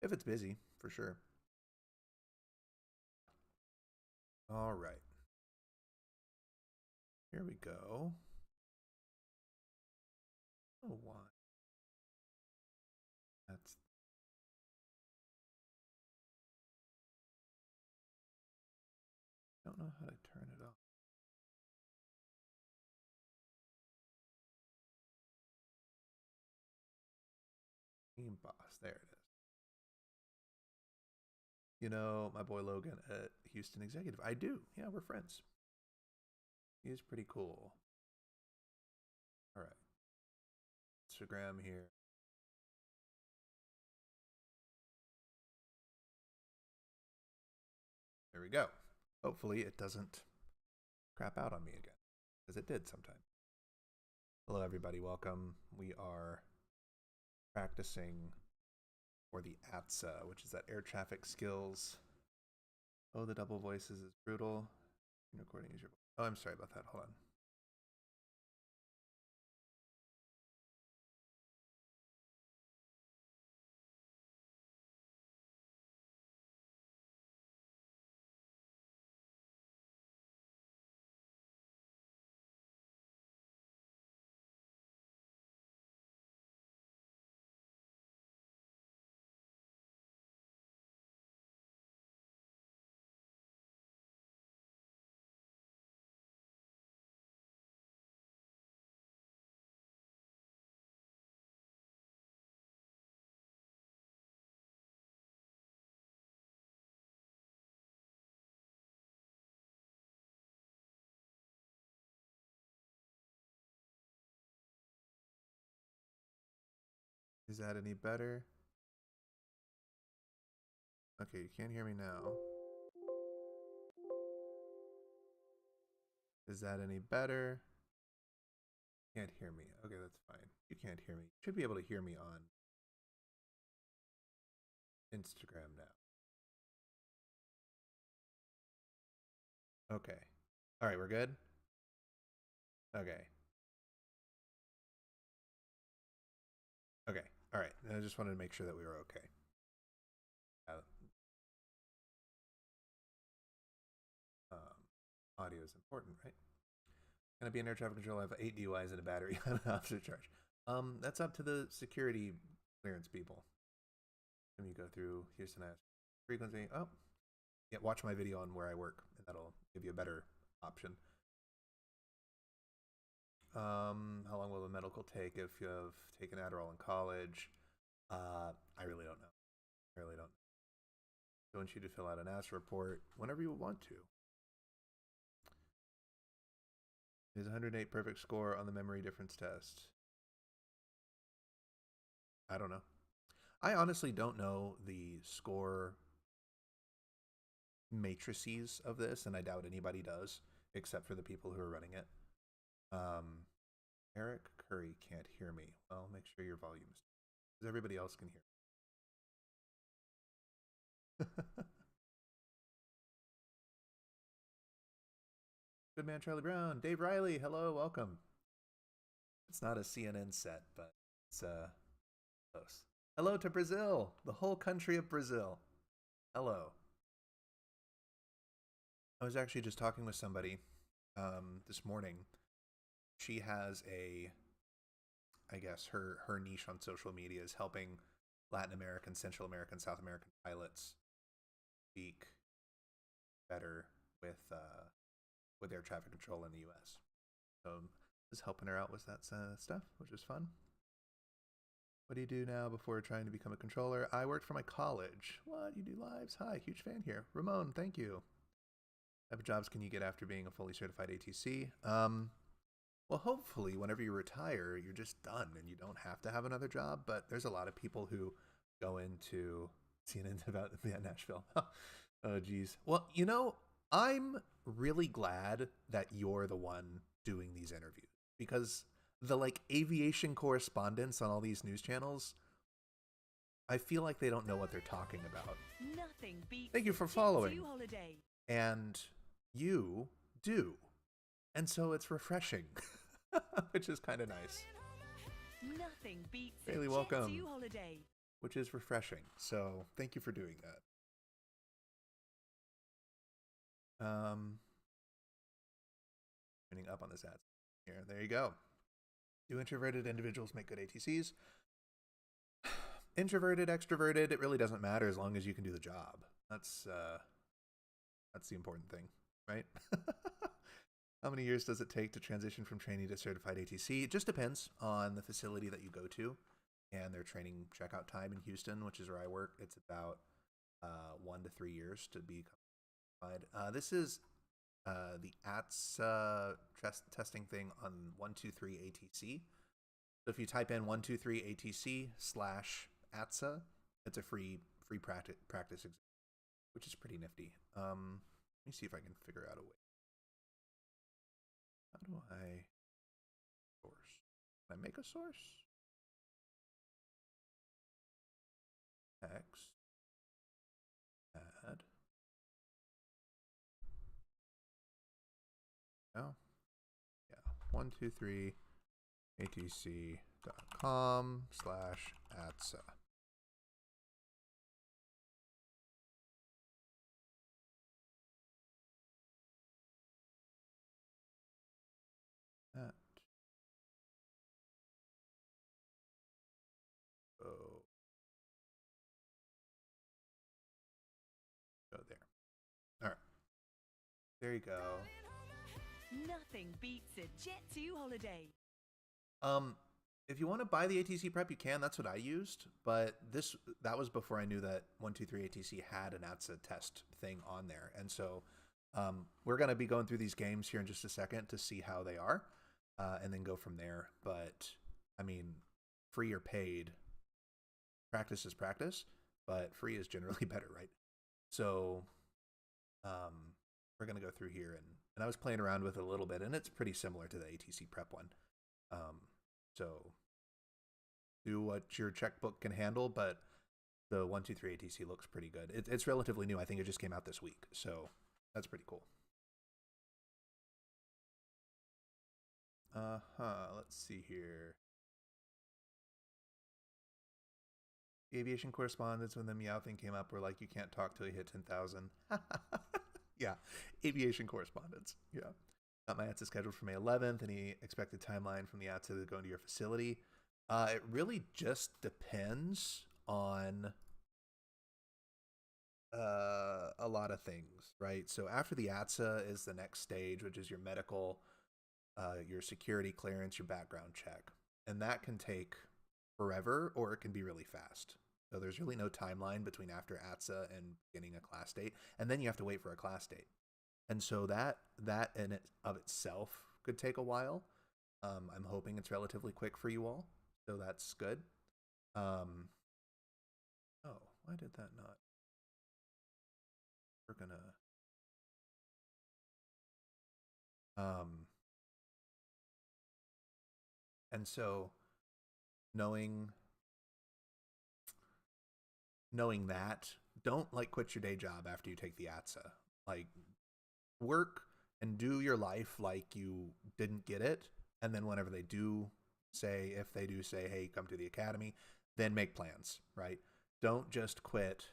if it's busy, for sure. All right. Here we go. Oh, why? That's don't know how to turn it off. Team boss. There it is. You know my boy Logan at Houston Executive. I do. Yeah, we're friends. He's pretty cool. All right. Instagram here. There we go. Hopefully it doesn't crap out on me again, as it did sometime. Hello, everybody. Welcome. We are practicing for the ATC, which is that air traffic skills. Oh, the double voices is brutal. Recording is your voice. Oh, I'm sorry about that. Hold on. Is that any better? Okay, you can't hear me now. Is that any better? Can't hear me. Okay, that's fine. You can't hear me. You should be able to hear me on Instagram now. Okay. All right, we're good? Okay. Okay. All right. I just wanted to make sure that we were okay. Audio is important, right? Gonna be an air traffic control. I have 8 DUIs and a battery on an officer charge. That's up to the security clearance people. Let me go through Houston frequency. Oh, yeah. Watch my video on where I work, and that'll give you a better option. How long will the medical take if you have taken Adderall in college? I really don't know. I really don't. I want you to fill out an AS report whenever you want to. Is 108 perfect score on the memory difference test? I don't know. I honestly don't know the score matrices of this, and I doubt anybody does, except for the people who are running it. Eric Curry can't hear me. Well, make sure your volume is because everybody else can hear. Good man, Charlie Brown. Dave Riley, hello, welcome. It's not a CNN set, but it's close. Hello to Brazil, the whole country of Brazil. Hello. I was actually just talking with somebody this morning. She has I guess her niche on social media is helping Latin American, Central American, South American pilots speak better with air traffic control in the U.S. So I was helping her out with that stuff, which is fun. What do you do now before trying to become a controller? I worked for my college. What? You do lives? Hi, huge fan here. Ramon, thank you. What type of jobs can you get after being a fully certified ATC? Well, hopefully, whenever you retire, you're just done and you don't have to have another job. But there's a lot of people who go into CNN's about Nashville. Oh, geez. Well, you know, I'm really glad that you're the one doing these interviews because the aviation correspondents on all these news channels, I feel like they don't know what they're talking about. Nothing beats Thank you for following. And you do. And so it's refreshing, which is kind of nice. Nothing beats Bailey, welcome. holiday. which is refreshing. So thank you for doing that. Turning up on this ad here. There you go. Do introverted individuals make good ATCs? Introverted, extroverted, it really doesn't matter as long as you can do the job. That's the important thing, right? How many years does it take to transition from training to certified ATC? It just depends on the facility that you go to and their training checkout time in Houston, which is where I work. It's about 1 to 3 years to be certified. This is the ATC testing thing on 123 ATC. So if you type in 123 ATC / ATSA, it's a free practice exam, which is pretty nifty. Let me see if I can figure out a way. How do I source? Can I make a source? Text. Add. Oh. Yeah. 123 atc.com / ATSA. That. Oh. Go there. All right. There you go. Nothing beats a Jet2 holiday. If you want to buy the ATC prep, you can. That's what I used. But that was before I knew that 123 ATC had an ATSA test thing on there. And so we're going to be going through these games here in just a second to see how they are and then go from there. But, I mean, free or paid, practice is practice, but free is generally better, right? So we're going to go through here. And I was playing around with it a little bit, and it's pretty similar to the ATC prep one. So do what your checkbook can handle, but the 123 ATC looks pretty good. It's relatively new. I think it just came out this week, so that's pretty cool. Let's see here. The aviation correspondence, when the meow thing came up, were like, you can't talk till you hit 10,000. Yeah, aviation correspondence. Yeah. Got my ATSA scheduled for May 11th. Any expected timeline from the ATSA to go into your facility? It really just depends on a lot of things, right? So after the ATSA is the next stage, which is your medical, your security clearance, your background check. And that can take forever or it can be really fast. So there's really no timeline between after ATSA and getting a class date. And then you have to wait for a class date. And so that in it of itself could take a while. I'm hoping it's relatively quick for you all, so that's good. Oh, why did that not? We're gonna. And so knowing that, don't like quit your day job after you take the ATSA. Like, work and do your life like you didn't get it, and then whenever they do say, if they do say, hey, come to the academy, then make plans, right? Don't just quit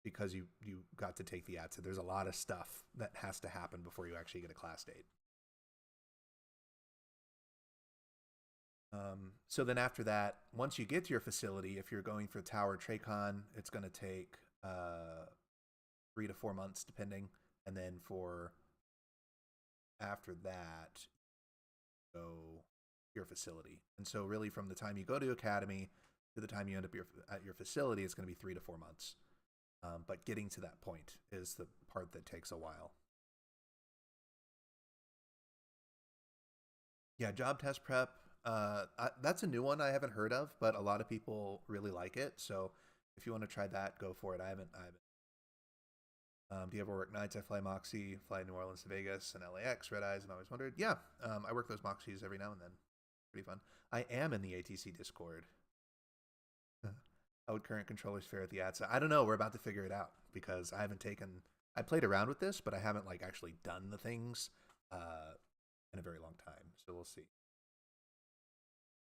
because you got to take the ATSA. There's a lot of stuff that has to happen before you actually get a class date. So then after that, once you get to your facility, if you're going for Tower Tracon, it's going to take 3 to 4 months depending, and then for after that, go your facility. And so really from the time you go to academy to the time you end up at your facility, it's going to be 3 to 4 months. But getting to that point is the part that takes a while. Yeah, job test prep. That's a new one I haven't heard of, but a lot of people really like it. So if you want to try that, go for it. I haven't. Do you ever work nights? I fly Moxie, fly New Orleans to Vegas and LAX, red eyes, and always wondered. Yeah, I work those Moxies every now and then. Pretty fun. I am in the ATC Discord. How would current controllers fare at the ATSA? I don't know. We're about to figure it out because I haven't I played around with this, but I haven't like actually done the things in a very long time. So we'll see.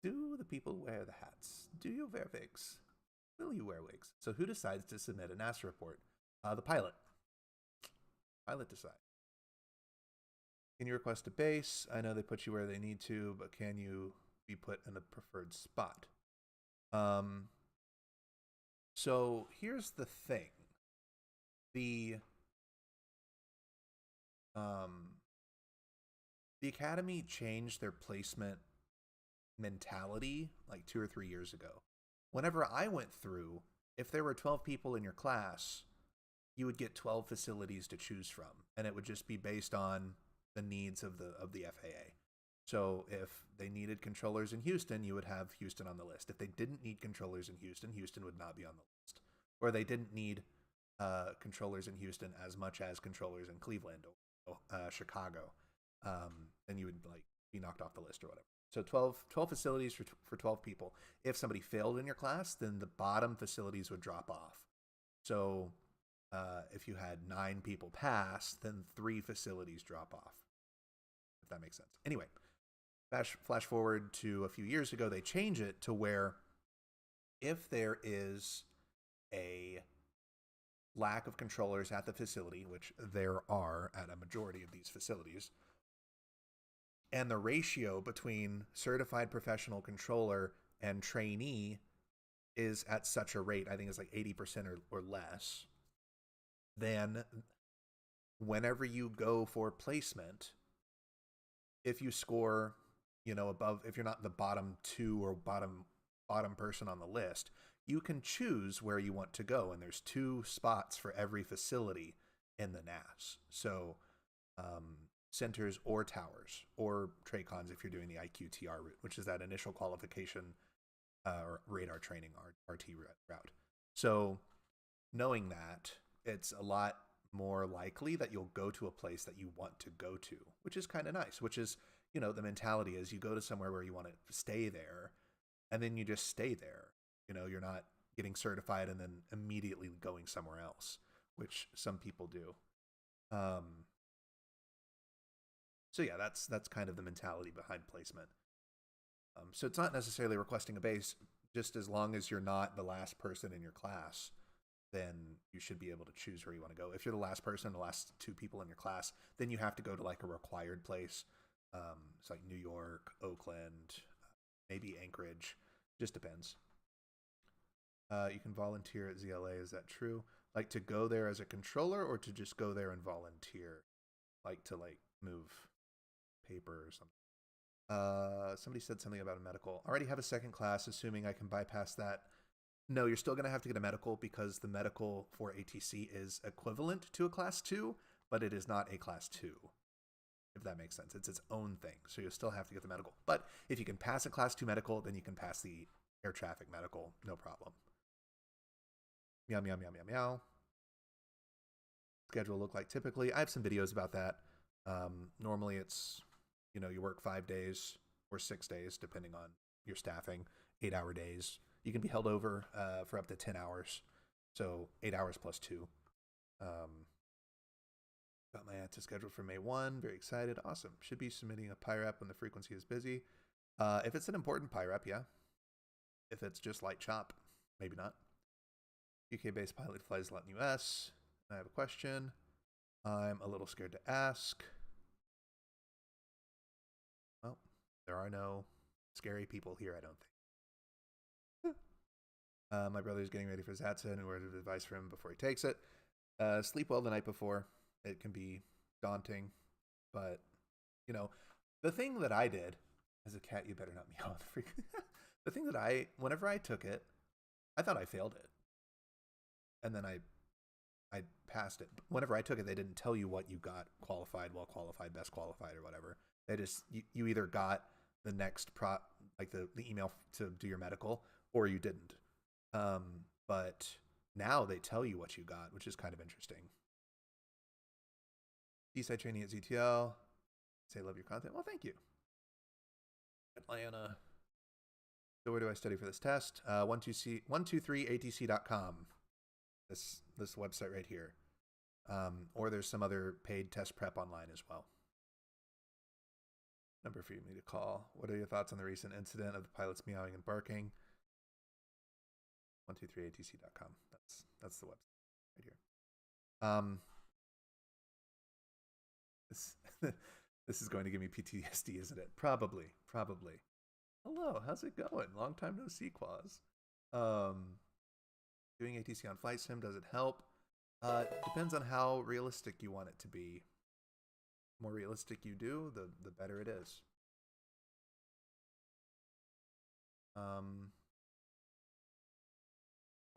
Do the people wear the hats? Do you wear wigs? Will you wear wigs? So who decides to submit a NASA report? The pilot. Pilot decides. Can you request a base? I know they put you where they need to, but can you be put in a preferred spot? So here's the thing. The Academy changed their placement mentality like 2 or 3 years ago. Whenever I went through, if there were 12 people in your class, you would get 12 facilities to choose from, and it would just be based on the needs of the FAA. So if they needed controllers in Houston, you would have Houston on the list. If they didn't need controllers in Houston, Houston would not be on the list. Or they didn't need controllers in Houston as much as controllers in Cleveland or Chicago, then you would like be knocked off the list or whatever. So 12 facilities for 12 people. If somebody failed in your class, then the bottom facilities would drop off. So if you had 9 people pass, then 3 facilities drop off, if that makes sense. Anyway, flash forward to a few years ago, they change it to where if there is a lack of controllers at the facility, which there are at a majority of these facilities, and the ratio between certified professional controller and trainee is at such a rate, I think it's like 80% or less, then whenever you go for placement, if you score, above, if you're not the bottom 2 or bottom person on the list, you can choose where you want to go, and there's 2 spots for every facility in the NAS. So centers or towers or TRACONs if you're doing the IQTR route, which is that initial qualification or radar training RT route. So knowing that, it's a lot more likely that you'll go to a place that you want to go to, which is kind of nice, which is, the mentality is you go to somewhere where you want to stay there, and then you just stay there. You're not getting certified and then immediately going somewhere else, which some people do. So yeah, that's kind of the mentality behind placement. So it's not necessarily requesting a base, just as long as you're not the last person in your class, then you should be able to choose where you want to go. If you're the last person, the last 2 people in your class, then you have to go to like a required place. It's like New York, Oakland, maybe Anchorage, just depends. You can volunteer at ZLA, is that true? Like to go there as a controller or to just go there and volunteer? Like to move paper or something. Somebody said something about a medical. I already have a second class, assuming I can bypass that. No, you're still going to have to get a medical because the medical for ATC is equivalent to a class 2, but it is not a class 2, if that makes sense. It's its own thing, so you'll still have to get the medical. But if you can pass a class 2 medical, then you can pass the air traffic medical, no problem. Meow, meow, meow, meow, meow. Schedule look like typically. I have some videos about that. Normally it's, you work 5 days or 6 days, depending on your staffing, 8-hour days. You can be held over for up to 10 hours. So 8 hours plus 2. Got my ATC scheduled for May 1. Very excited. Awesome. Should be submitting a PIREP when the frequency is busy. If it's an important PIREP, yeah. If it's just light chop, maybe not. UK-based pilot flies a lot in the US. I have a question. I'm a little scared to ask. Well, there are no scary people here, I don't think. My brother's getting ready for his ATC and word of advice for him before he takes it. Sleep well the night before. It can be daunting, but, the thing that I did, as a cat, you better not meow on the freak. The thing that whenever I took it, I thought I failed it. And then I passed it. Whenever I took it, they didn't tell you what you got: qualified, well qualified, best qualified, or whatever. They just, you either got the next like the email to do your medical, or you didn't. But now they tell you what you got, which is kind of interesting. Eastside training at ZTL. Say love your content. Well, thank you. Atlanta. So where do I study for this test? 123atc.com. This website right here. Or there's some other paid test prep online as well. Number for you to call. What are your thoughts on the recent incident of the pilots meowing and barking? 123atc.com. That's the website right here. This this is going to give me PTSD, isn't it? Probably. Hello, how's it going? Long time no see, Quaz. Doing ATC on Flight Sim, does it help? Depends on how realistic you want it to be. The more realistic you do, the better it is. Are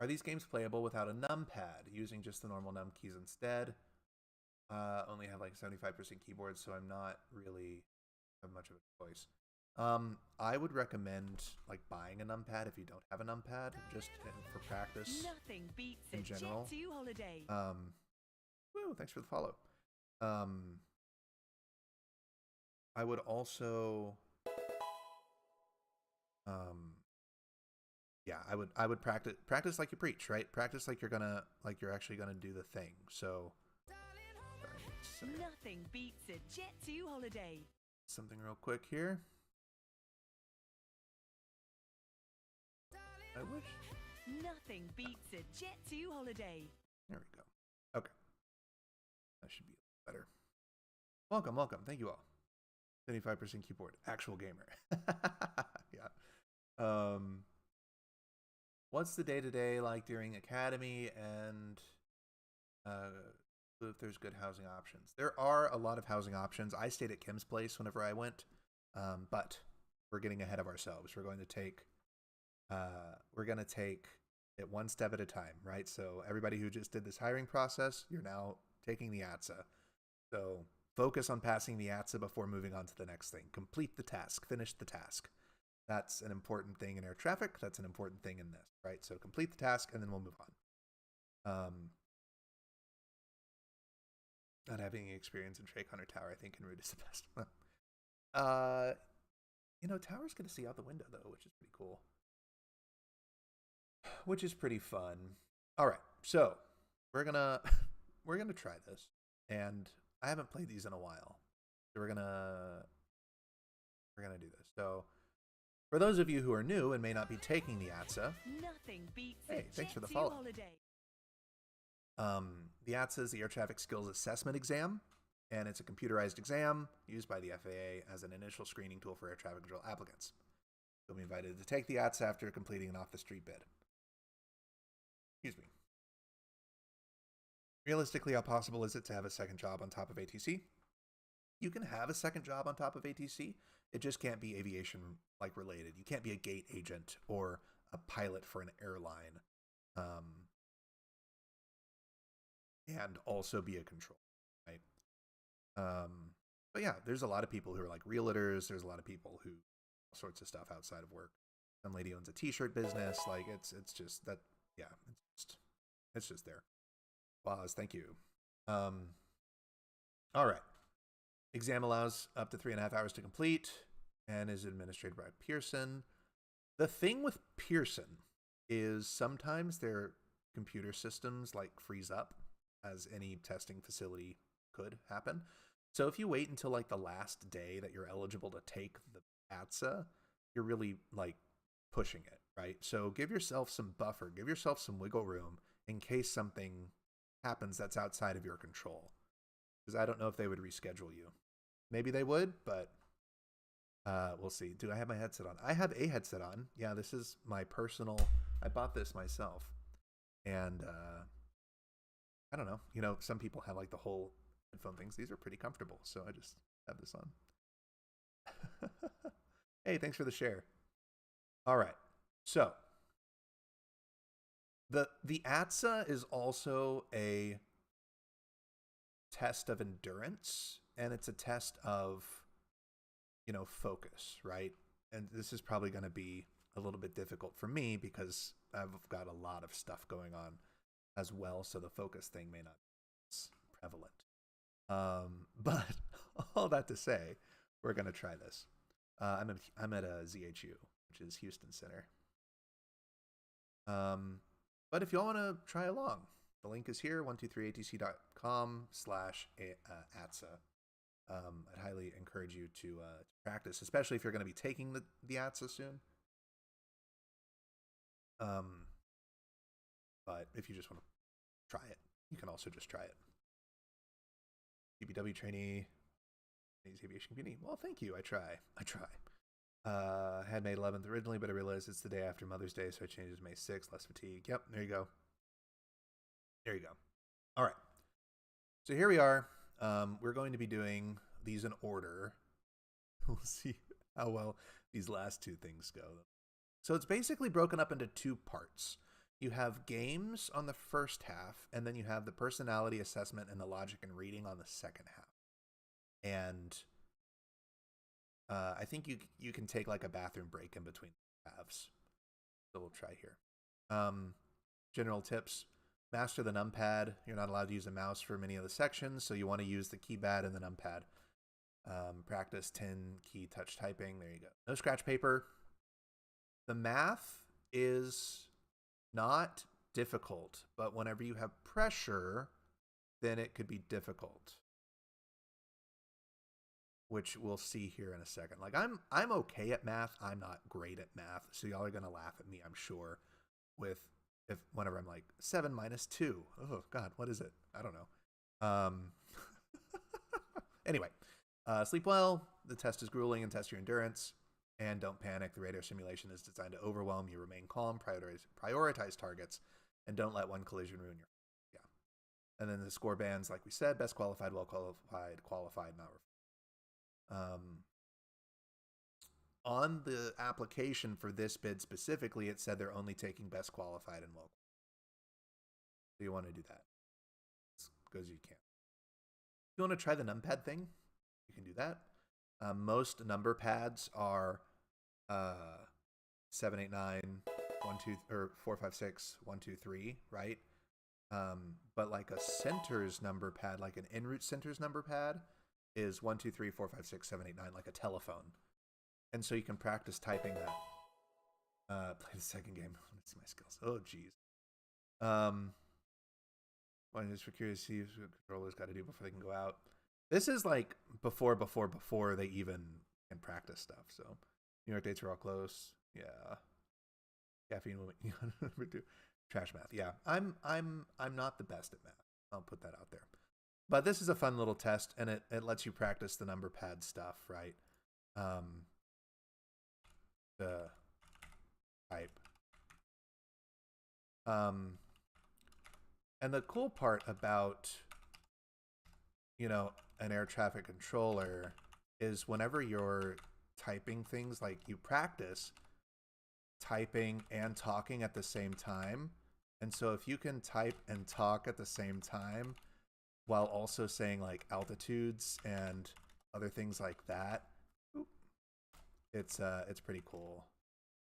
these games playable without a numpad, using just the normal num keys instead? Only have like 75% keyboard, so I'm not really have much of a choice. I would recommend like buying a numpad if you don't have a numpad, just for practice. Nothing beats in a general. Jet 2 holiday. Woo, thanks for the follow. I would also yeah, I would practice like you preach, right? Practice like you're actually gonna do the thing. So sorry, Nothing beats a Jet 2 holiday. something real quick here. I wish. Nothing beats a Jet 2 holiday. There we go. Okay. That should be better. Welcome. Thank you all. 75% keyboard. Actual gamer. Yeah. What's the day-to-day like during academy, and if there's good housing options? There are a lot of housing options. I stayed at Kim's place whenever I went, but we're getting ahead of ourselves. We're going to take it one step at a time, right? So everybody who just did this hiring process, you're now taking the ATSA. So focus on passing the ATSA before moving on to the next thing. Complete the task. Finish the task. That's an important thing in air traffic. That's an important thing in this, right? So complete the task, and then we'll move on. Not having any experience in Drake Hunter Tower, I think in Root is the best. Tower's going to see out the window, though, which is pretty cool. Which is pretty fun. All right, so we're gonna try this, and I haven't played these in a while, so we're gonna do this. So for those of you who are new and may not be taking the ATSA, Nothing beats hey, a thanks Jet for the 2 follow. holiday. The ATSA is the Air Traffic Skills Assessment Exam, and it's a computerized exam used by the FAA as an initial screening tool for air traffic control applicants. You'll be invited to take the ATSA after completing an off-the-street bid. Excuse me. Realistically, how possible is it to have a second job on top of ATC? You can have a second job on top of ATC. It just can't be aviation like related. You can't be a gate agent or a pilot for an airline, and also be a control, right? But yeah, there's a lot of people who are like realtors. There's a lot of people who all sorts of stuff outside of work. Some lady owns a t-shirt business. Like it's just that. Yeah, it's just there. Pause. Thank you. All right. Exam allows up to 3.5 hours to complete and is administered by Pearson. The thing with Pearson is sometimes their computer systems like freeze up, as any testing facility could happen. So if you wait until like the last day that you're eligible to take the ATSA, you're really like pushing it, right? So give yourself some buffer, give yourself some wiggle room in case something happens that's outside of your control. Because I don't know if they would reschedule you. Maybe they would, but we'll see. Do I have my headset on? I have a headset on. Yeah, this is my personal. I bought this myself, and I don't know. Some people have like the whole headphone things. These are pretty comfortable, so I just have this on. Hey, thanks for the share. All right, so the ATSA is also a test of endurance, and it's a test of focus, right? And this is probably going to be a little bit difficult for me because I've got a lot of stuff going on as well, so the focus thing may not be as prevalent. But all that to say, we're going to try this. I'm at a ZHU, which is Houston Center. But if y'all want to try along, the link is here, 123atc.com/ATSA. I'd highly encourage you to practice, especially if you're going to be taking the ATC soon. But if you just want to try it, you can also just try it. BBW trainee, aviation community. Well, thank you. I try. Had May 11th originally, but I realized it's the day after Mother's Day, so I changed it to May 6th. Less fatigue. Yep, there you go. All right. So here we are. We're going to be doing these in order. We'll see how well these last two things go. So it's basically broken up into two parts. You have games on the first half, and then you have the personality assessment and the logic and reading on the second half. And I think you can take like a bathroom break in between halves. So we'll try here. General tips. Master the numpad. You're not allowed to use a mouse for many of the sections, so you want to use the keypad and the numpad. Practice 10 key touch typing. There you go. No scratch paper. The math is not difficult, but whenever you have pressure, then it could be difficult, which we'll see here in a second. Like I'm okay at math. I'm not great at math, so y'all are gonna laugh at me, I'm sure, with whenever I'm like 7 minus 2. Oh God, what is it? I don't know. Anyway, sleep well. The test is grueling and test your endurance. And don't panic. The radar simulation is designed to overwhelm you. Remain calm, prioritize targets, and don't let one collision ruin your. Yeah. And then the score bands, like we said, best qualified, well qualified, not. On the application for this bid specifically, it said they're only taking best qualified and well. So you want to do that as good as you can. If you want to try the numpad thing, you can do that. Most number pads are 7, 8, 9, 1, 2, or 4, 5, 6, 1, 2, 3, right? But like a centers number pad, like an en route centers number pad, is 1, 2, 3, 4, 5, 6, 7, 8, 9, like a telephone. And so you can practice typing that. Play the second game. Let's see my skills. Oh, geez. Well, just for curious, see what controllers got to do before they can go out. This is like before they even can practice stuff. So New York dates are all close. Yeah. Caffeine number 2. Trash math. Yeah. I'm not the best at math. I'll put that out there. But this is a fun little test, and it lets you practice the number pad stuff, right? The type. And the cool part about, an air traffic controller is whenever you're typing things, like you practice typing and talking at the same time. And so if you can type and talk at the same time while also saying like altitudes and other things like that, it's pretty cool.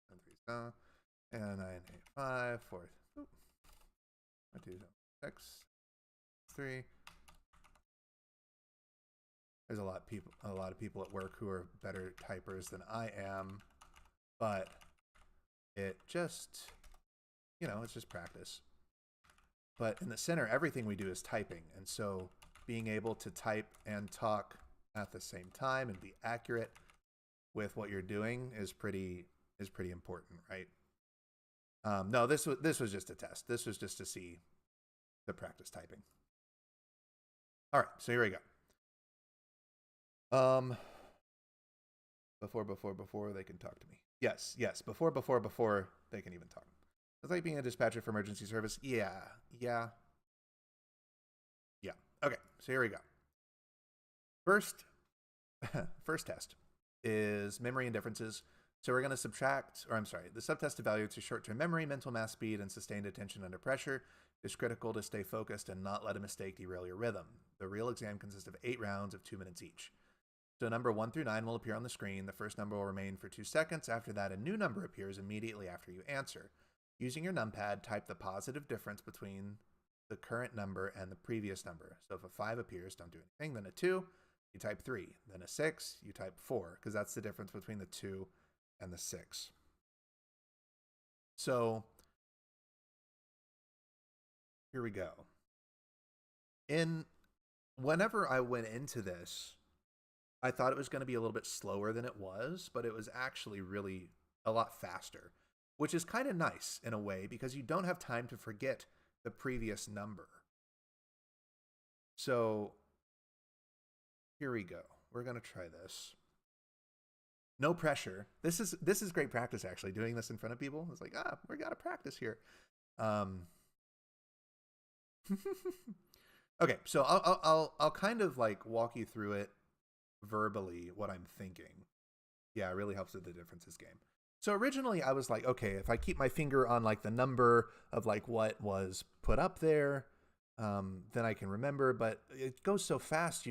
1, 3, 7, and 9, 8, 5, 4, 1, 2, 6, 3. There's a lot of people at work who are better typers than I am, but it just, it's just practice. But in the center, everything we do is typing, and so being able to type and talk at the same time and be accurate with what you're doing is pretty important, right? No, this was just a test. This was just to see the practice typing. All right, so here we go. Before they can talk to me. Yes. Before they can even talk. It's like being a dispatcher for emergency service. Yeah. Okay, so here we go. First test is memory and differences. So we're going to the subtest evaluates short-term memory, mental mass, speed, and sustained attention under pressure. It's critical to stay focused and not let a mistake derail your rhythm. The real exam consists of 8 rounds of 2 minutes each. So number 1 through 9 will appear on the screen. The first number will remain for 2 seconds. After that, a new number appears immediately after you answer. Using your numpad, type the positive difference between the current number and the previous number. So if a 5 appears, don't do anything. Then a 2, you type 3. Then a 6, you type 4, because that's the difference between the 2 and the 6. So here we go. Whenever I went into this, I thought it was going to be a little bit slower than it was, but it was actually really a lot faster, which is kind of nice in a way because you don't have time to forget the previous number. So here we go. We're going to try this. No pressure. This is great practice, actually, doing this in front of people. It's like, we got to practice here. Okay, so I'll kind of like walk you through it verbally, what I'm thinking. Yeah, it really helps with the differences game. So originally I was like, okay, if I keep my finger on like the number of like what was put up there, then I can remember. But it goes so fast,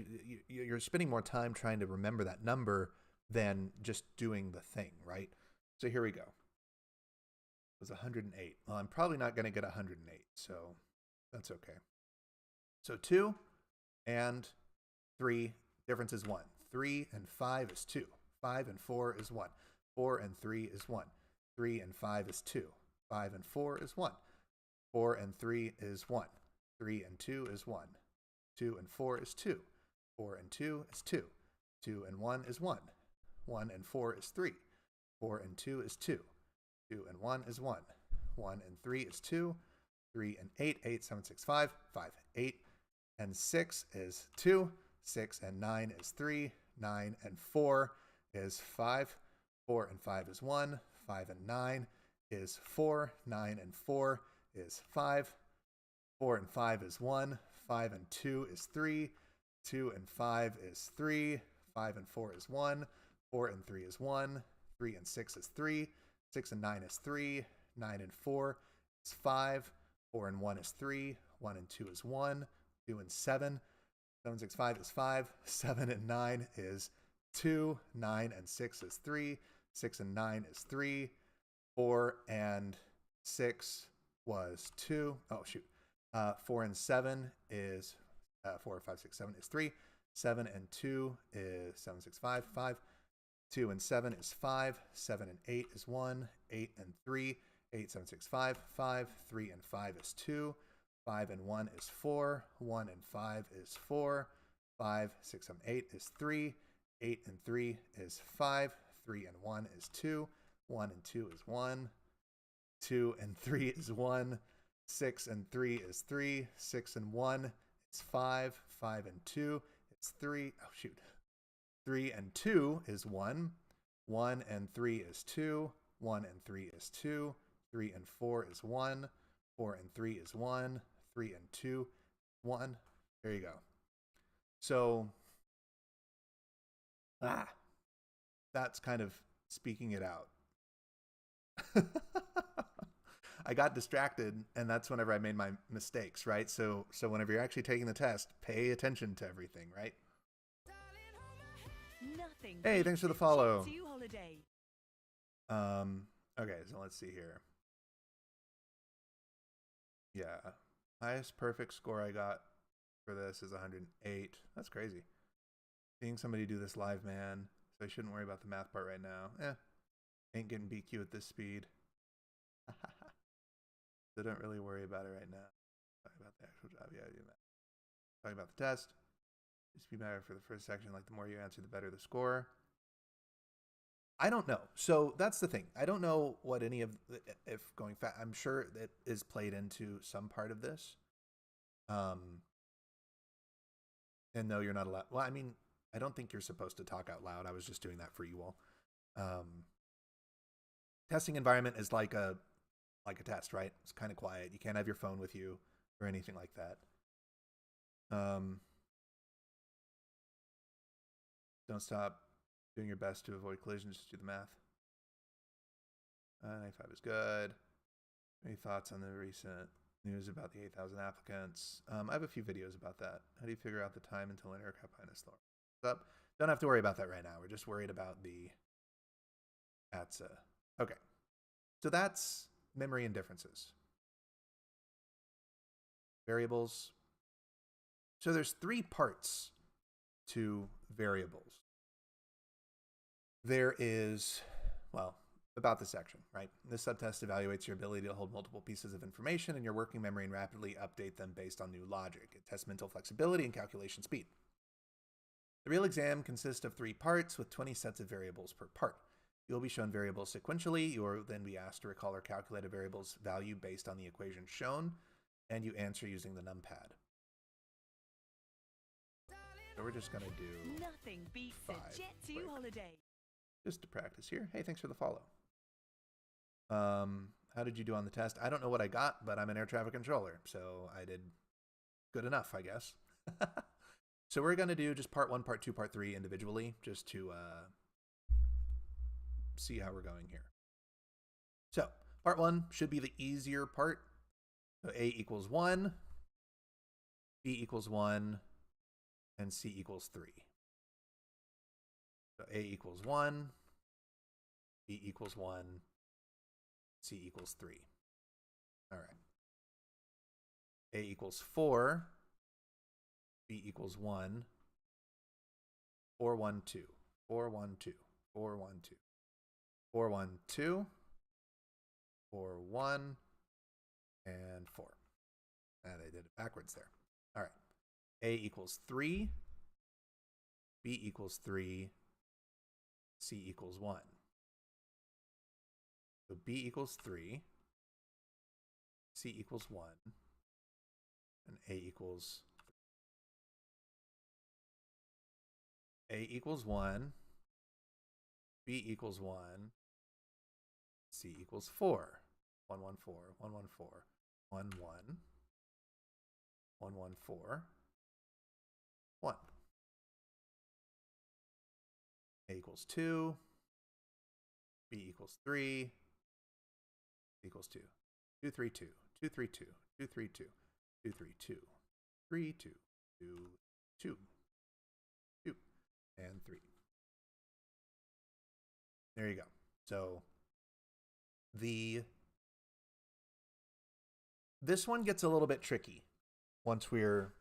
you're spending more time trying to remember that number than just doing the thing, right? So here we go. It was 108. Well, I'm probably not going to get 108, so that's okay. So 2 and 3, difference is 1. 3 and 5 is 2. 5 and 4 is 1. 4 and 3 is 1. 3 and 5 is 2. 5 and 4 is 1. 4 and 3 is 1. 3 and 2 is 1. 2 and 4 is 2. 4 and 2 is 2. 2 and 1 is 1. 1 and 4 is 3. 4 and 2 is 2. 2 and 1 is 1. 1 and 3 is 2. 3 and 8, 8, 7, 6, 5. 5, 8 and 6 is 2. 6 and 9 is 3. 9 and 4 is 5. 4 and 5 is 1. 5 and 9 is 4. 9 and 4 is 5. 4 and 5 is 1. 5 and 2 is 3. 2 and 5 is 3. 5 and 4 is 1. 4 and 3 is 1. 3 and 6 is 3. 6 and 9 is 3. 9 and 4 is 5. 4 and 1 is 3. 1 and 2 is 1. 2 and 7. 7, 6, 5 is 5. 7 and 9 is 2. 9 and 6 is 3. 6 and 9 is 3. 4 and 6 was 2. Oh, shoot. 4 and 7 is 4, 5, 6, 7 is 3. 7 and 2 is 7, 6, 5, 5. 2 and 7 is 5. 7 and 8 is 1. 8 and 3, 8, 7, 6, 5, 5. 3 and 5 is 2. 5 and 1 is 4. 1 and 5 is 4. 5, 6, 7, 8 is 3. 8 and 3 is 5. 3 and 1 is 2. 1 and 2 is 1. 2 and 3 is 1. 6 and 3 is 3. 6 and 1 is 5. 5 and 2 is 3. Oh, shoot. 3 and 2 is 1. 1 and 3 is 2. 1 and 3 is 2. 3 and 4 is 1. 4 and 3 is 1. 3 and 2, 1. There you go. So, that's kind of speaking it out. I got distracted, and that's whenever I made my mistakes, right? So whenever you're actually taking the test, pay attention to everything, right? Nothing. Hey, thanks for the follow. Holiday. Okay, so let's see here. Yeah, highest perfect score I got for this is 108. That's crazy. Seeing somebody do this live, man. So I shouldn't worry about the math part right now. Ain't getting BQ at this speed. So don't really worry about it right now. Talk about the actual job. Yeah, I do that. Talk about the test. Just be better for the first section. Like the more you answer, the better the score. I don't know. So that's the thing. I don't know what any of if going fast. I'm sure that is played into some part of this. And no, you're not allowed. Well, I mean, I don't think you're supposed to talk out loud. I was just doing that for you all. Testing environment is like a test, right? It's kind of quiet. You can't have your phone with you or anything like that. Don't stop doing your best to avoid collisions. Just do the math. 95 is good. Any thoughts on the recent news about the 8,000 applicants? I have a few videos about that. How do you figure out the time until an aircraft pilot is up? Don't have to worry about that right now. We're just worried about the ATC. Okay. So that's memory and differences. Variables. So there's 3 parts to variables. There is, well, about the section, right? This subtest evaluates your ability to hold multiple pieces of information in your working memory and rapidly update them based on new logic. It tests mental flexibility and calculation speed. The real exam consists of 3 parts with 20 sets of variables per part. You will be shown variables sequentially. You will then be asked to recall or calculate a variable's value based on the equation shown, and you answer using the numpad. So we're just going to do Nothing beats 5 a Jet 2 quick, holiday. just to practice here. Hey, thanks for the follow. How did you do on the test? I don't know what I got, but I'm an air traffic controller, so I did good enough, I guess. So we're going to do just part 1, part 2, part 3 individually, just to see how we're going here. So part 1 should be the easier part. So A equals 1, B equals 1, and C equals 3. So A equals 1, B equals 1, C equals 3. All right. A equals 4, B equals 1, 4, 1, 2, 4, 1, 2, 4, 1, 2, 4, 1, 2, 4, 1, and 4. And they did it backwards there. All right. A equals 3, B equals 3, C equals 1. So B equals 3, C equals 1, and A equals 1, B equals 1, C equals 4. 1, 1, 4, 1, 1, 4, 1, 1, 1, 1, 4, 1. A equals 2, B equals 3, equals 2. 2, 3, 2, 2, 3, 2, 2, 3, 2, 2, 3, 2, 3, 2, 2, 2, 2, and 3. There you go. So this one gets a little bit tricky once we're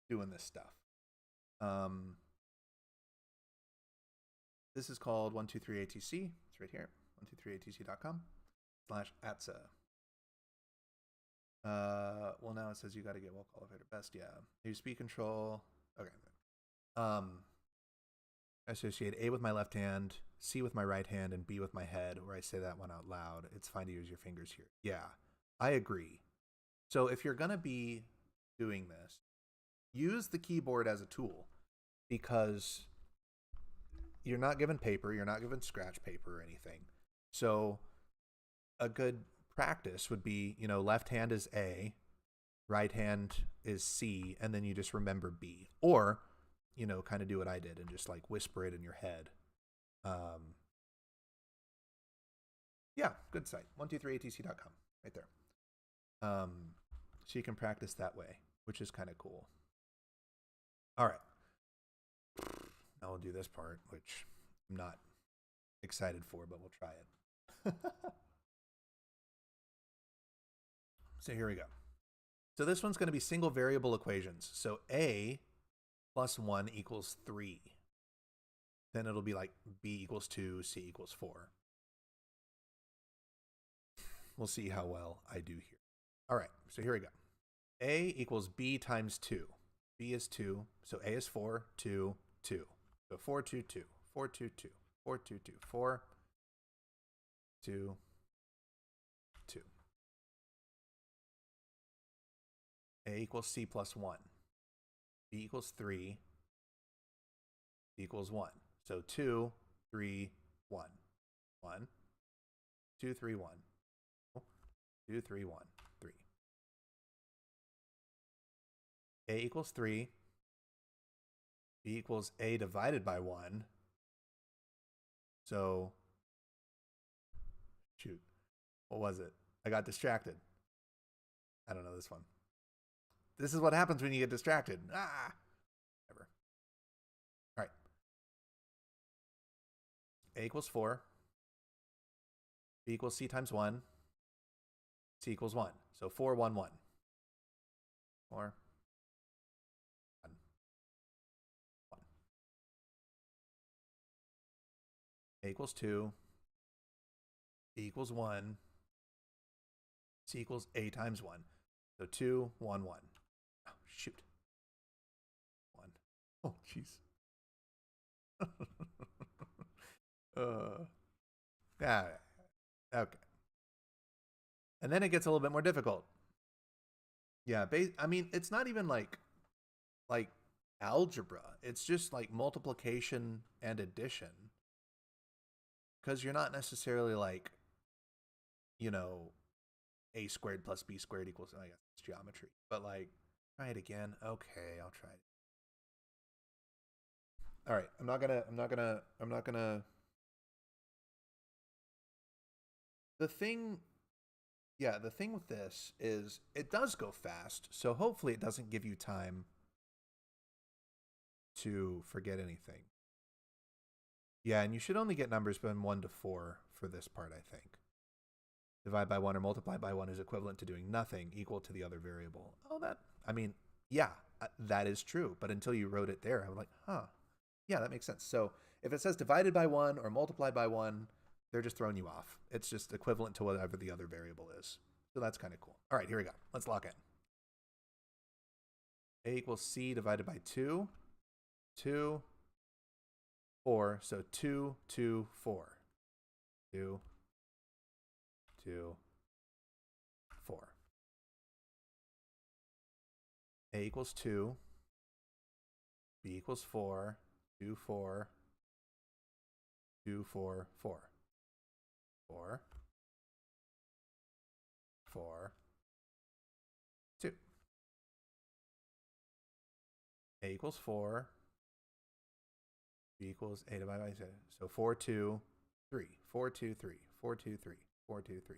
doing this stuff. This is called 123 ATC. It's right here, 123atc.com/ATSA. Well, now it says you got to get well qualified or best. Yeah. Use speed control. Okay. I associate A with my left hand, C with my right hand, and B with my head, where I say that one out loud. It's fine to use your fingers here. Yeah, I agree. So if you're going to be doing this, use the keyboard as a tool, because you're not given paper, you're not given scratch paper or anything. So a good practice would be, left hand is A, right hand is C, and then you just remember B. Or, kind of do what I did and just like whisper it in your head. Yeah, good site. 123atc.com, right there. So you can practice that way, which is kind of cool. All right. Now we'll do this part, which I'm not excited for, but we'll try it. So here we go. So this one's going to be single variable equations. So A plus 1 equals 3. Then it'll be like B equals 2, C equals 4. We'll see how well I do here. All right, so here we go. A equals B times 2. B is 2, so A is 4, 2, 2. So 4, 2, 2, 4, 2, 2, 4, 2, 2, 4, 2, 2. A equals C plus 1. B equals 3. C equals 1. So 2, 3, 1. 1, 2, 3, 1. 2, 3, 1, 3. A equals 3. B equals A divided by 1. So, shoot. What was it? I got distracted. I don't know this one. This is what happens when you get distracted. Whatever. All right. A equals 4. B equals C times 1. C equals 1. So 4, 1, 1. 4, 1, 1. A equals 2. B equals 1. C equals A times 1. So 2, 1, 1. Oh, shoot. 1. Oh, jeez. Yeah. Okay. And then it gets a little bit more difficult. Yeah, I mean, it's not even like algebra. It's just like multiplication and addition. Because you're not necessarily like, you know, a squared plus b squared equals, I guess it's geometry. But like, try it again. Okay, I'll try it. All right, I'm not gonna. The thing, yeah, the thing with this is it does go fast, so hopefully it doesn't give you time to forget anything. Yeah, and you should only get numbers from 1 to 4 for this part, I think. Divide by 1 or multiply by 1 is equivalent to doing nothing equal to the other variable. Oh, I mean, yeah, that is true. But until you wrote it there, I'm like, huh, yeah, that makes sense. So if it says divided by 1 or multiplied by 1, they're just throwing you off. It's just equivalent to whatever the other variable is. So that's kind of cool. All right, here we go. Let's lock in. A equals C divided by 2. 2, 4. So 2, 2, 4. 2, 2, 4. A equals 2. B equals 4. 2, 4. 2, 4, 4. 4. 4. 2. A equals 4. B equals A divided by 2. So 4, 2, 3. 4, 2, 3. 4, 2, 3. 4, 2, 3.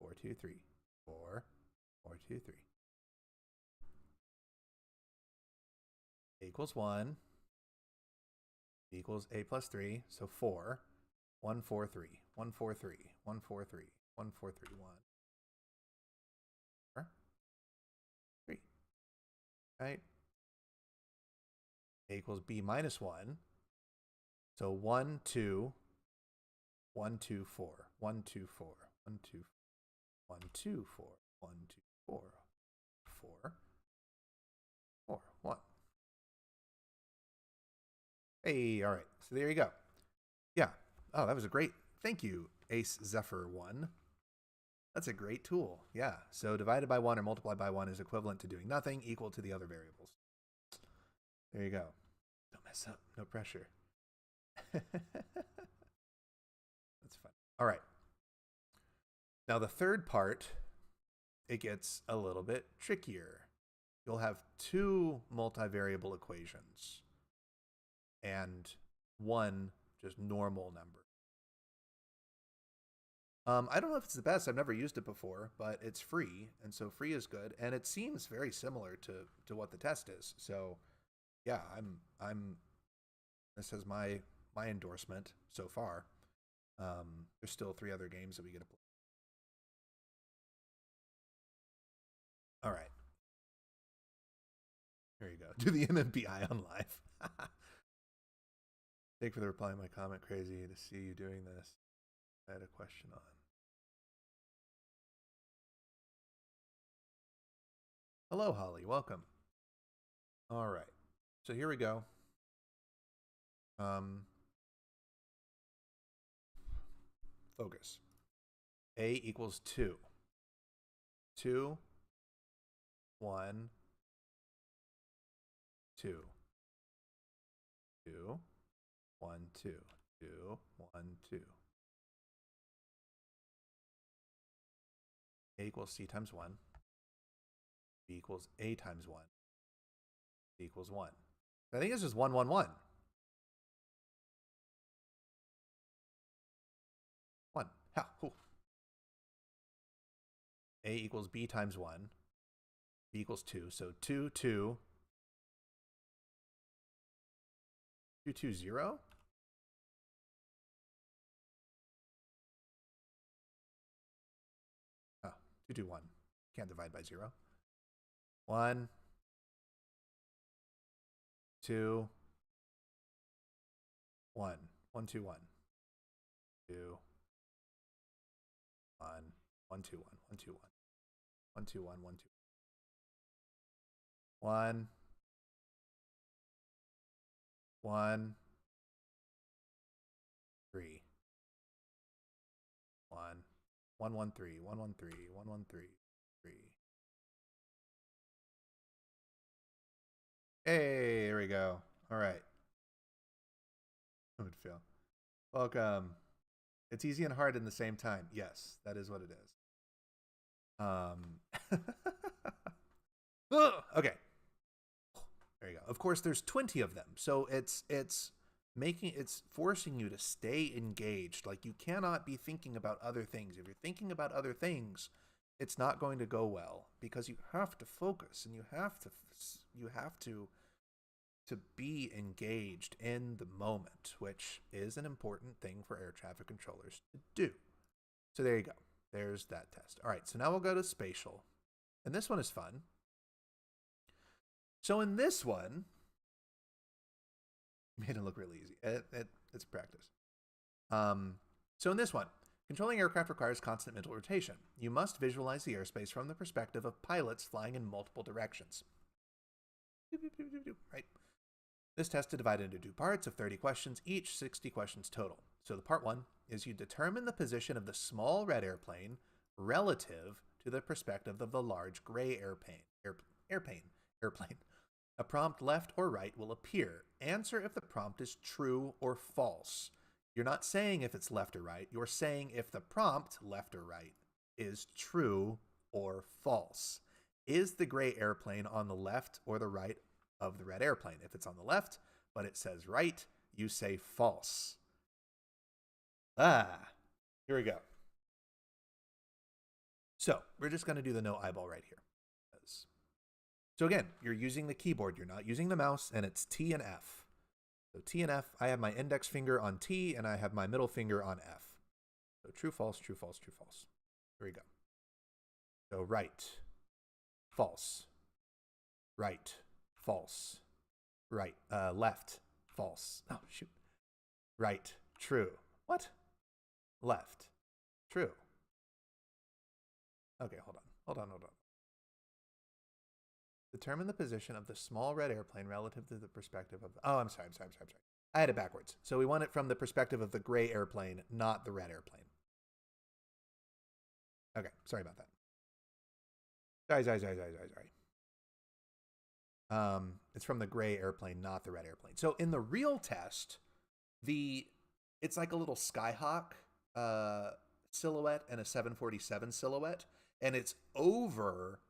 4, 2, 3. 4, 4, 2, 3. A equals 1. B equals A plus 3. So 4. 1, 4, 3. 1, 4, 3. 1, 4, 3. 1, 4, 3. 1. 4, 3. Right? A equals B minus 1. So 1, 2. 1, 2, 4. 1, 2, 4. 1, 2, 1, 2, 4. 1, 2, 4. 4. 4. 1. Hey, all right. So there you go. Yeah. Oh, that was a great. Thank you, Ace Zephyr 1. That's a great tool. Yeah. So divided by 1 or multiplied by 1 is equivalent to doing nothing, equal to the other variables. There you go. Don't mess up. No pressure. That's fun. All right. Now the third part, it gets a little bit trickier. You'll have 2 multivariable equations and 1 just normal number. I don't know if it's the best. I've never used it before, but it's free, and so free is good, and it seems very similar to what the test is. So, yeah, I'm. This is my endorsement so far. There's still 3 other games that we get to play. All right, here you go. Do the MMPI on live. Thank you for the reply to my comment. Crazy to see you doing this. I had a question on. Hello, Holly. Welcome. All right. So here we go. Focus. A equals 2. 2, 1, 2. 2, 1, 2. 2, 1, 2. A equals C times 1. B equals A times 1. B equals 1. I think it's just 1, 1, 1. 1. Ha, hoo. A equals B times 1. B equals 2. So 2, 2. 2, 2, 0? Oh, 2, 2, 1. Can't divide by 0. 1, 2, 1. 1, 2, 1. 2, 1. 1, 2, 1. 1, 2, 1. 1, 2, 1. 1, 2. 1. 1, 3. 1, 1, 1, 3, 1, 1, 3, 1, 1, 3, 3. Hey, there we go. All right. How would it feel? Welcome. It's easy and hard in the same time. Yes, that is what it is. Okay. There you go. Of course, there's 20 of them, so it's forcing you to stay engaged. Like, you cannot be thinking about other things. If you're thinking about other things, it's not going to go well, because you have to focus and you have to be engaged in the moment, which is an important thing for air traffic controllers to do. So there you go. There's that test. All right, so now we'll go to spatial. And this one is fun. So in this one, made it look really easy. It's practice. So in this one, controlling aircraft requires constant mental rotation. You must visualize the airspace from the perspective of pilots flying in multiple directions. Right? This test is divided into 2 parts of 30 questions, each 60 questions total. So the part 1 is you determine the position of the small red airplane relative to the perspective of the large gray airplane. A prompt left or right will appear. Answer if the prompt is true or false. You're not saying if it's left or right. You're saying if the prompt, left or right, is true or false. Is the gray airplane on the left or the right of the red airplane? If it's on the left, but it says right, you say false. Here we go. So we're just going to do the no eyeball right here. So again, you're using the keyboard. You're not using the mouse, and it's T and F. So T and F, I have my index finger on T, and I have my middle finger on F. So true, false, true, false, true, false. Here we go. So right, false, right, false, right, left, false. Oh, shoot. Right, true. What? Left, true. Okay, hold on. Determine the position of the small red airplane relative to the perspective of... Oh, I'm sorry. I had it backwards. So we want it from the perspective of the gray airplane, not the red airplane. Okay, sorry about that. Sorry. It's from the gray airplane, not the red airplane. So in the real test, it's like a little Skyhawk silhouette and a 747 silhouette, and it's over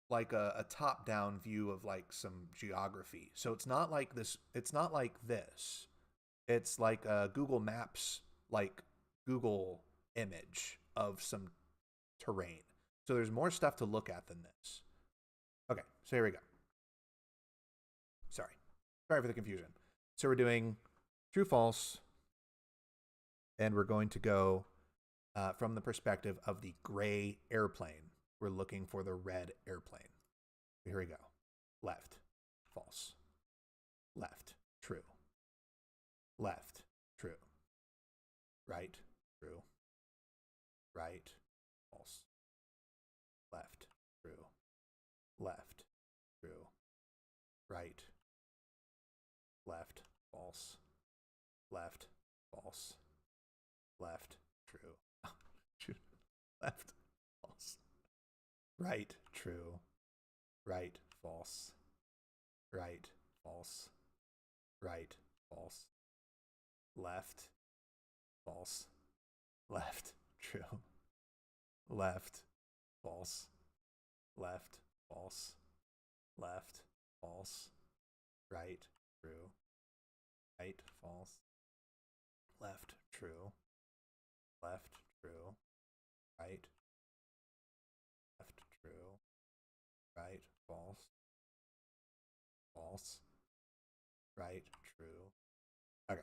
like a top-down view of like some geography. So it's not like this. It's not like this. It's like a Google Maps, like Google image of some terrain. So there's more stuff to look at than this. Okay, so here we go. Sorry for the confusion. So we're doing true, false, and we're going to go from the perspective of the gray airplane. We're looking for the red airplane. Here we go. Left, false. Left, true. Left, true. Right, true. Right, false. Left, true. Left, true. Right, left, false. Left, false. Left, true. Shoot. Left, false. Right, true. Right, false. Right, false. Right, false. Left, false. Left, true. Left, false. Left, false. Left, false. Right, true. Right, false. Left, true. Left, true. Right, left, true. Right, false. False. Right, true. Okay.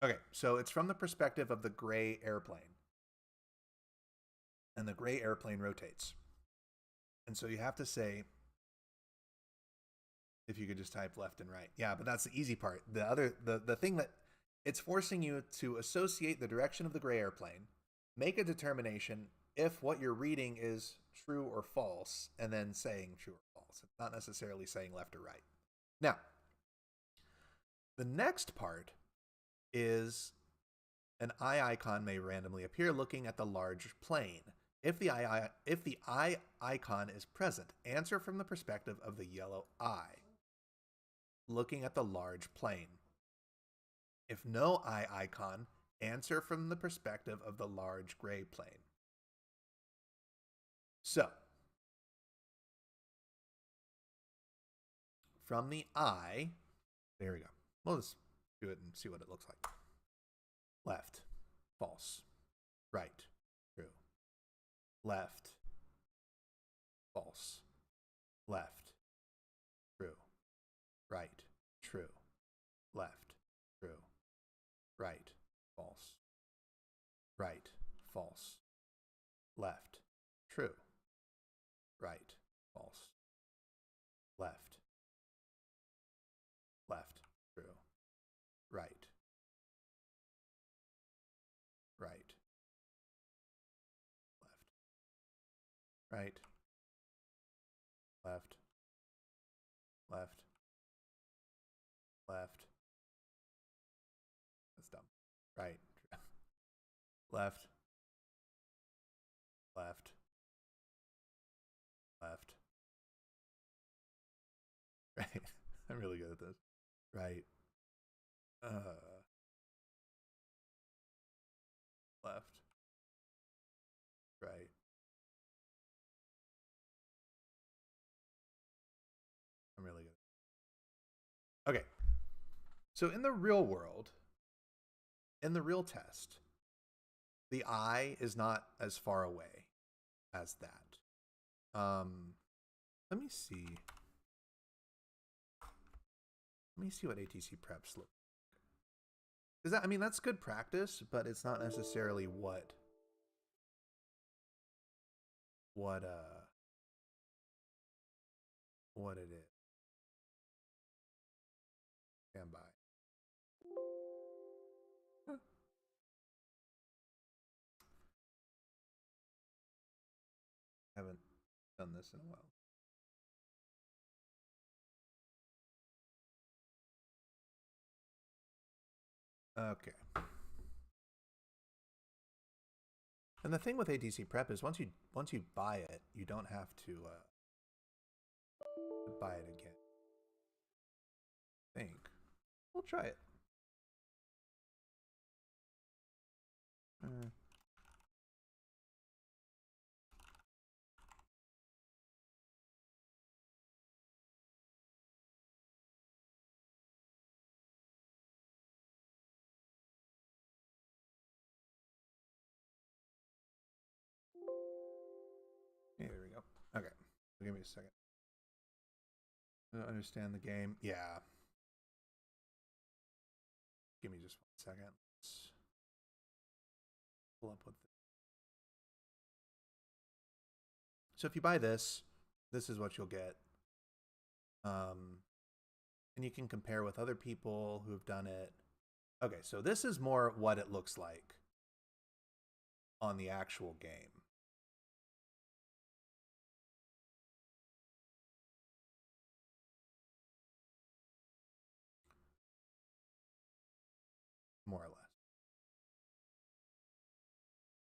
Okay, so it's from the perspective of the gray airplane. And the gray airplane rotates. And so you have to say, if you could just type left and right. Yeah, but that's the easy part. The thing that it's forcing you to associate the direction of the gray airplane, make a determination if what you're reading is true or false, and then saying true or false. false. It's not necessarily saying left or right. Now, the next part is an eye icon may randomly appear looking at the large plane. If the eye icon is present, answer from the perspective of the yellow eye, looking at the large plane. If no eye icon, answer from the perspective of the large gray plane. So, from the eye, there we go. We'll just do it and see what it looks like. Left, false. Right, true. Left, false. Left, true. Right, true. Left, true. Right, false. Right, false. Left, true. Right, false. Left, true. Right, right, left, left, left. That's dumb. Right, left, left, left. Right. I'm really good at this. Right. Left. Right. I'm really good. Okay. So in the real world, in the real test, the eye is not as far away as that. Let me see. Let me see what ATC preps look like. Is that, I mean, that's good practice, but it's not necessarily what it is. Stand by. Haven't done this in a while. Okay. And the thing with ATC prep is once you buy it, you don't have to buy it again. I think we'll try it. Yeah, there we go. Okay, so give me a second. I don't understand the game. Yeah. Give me just 1 second. Let's pull up with this. So if you buy this, this is what you'll get. And you can compare with other people who have done it. Okay, so this is more what it looks like on the actual game. More or less.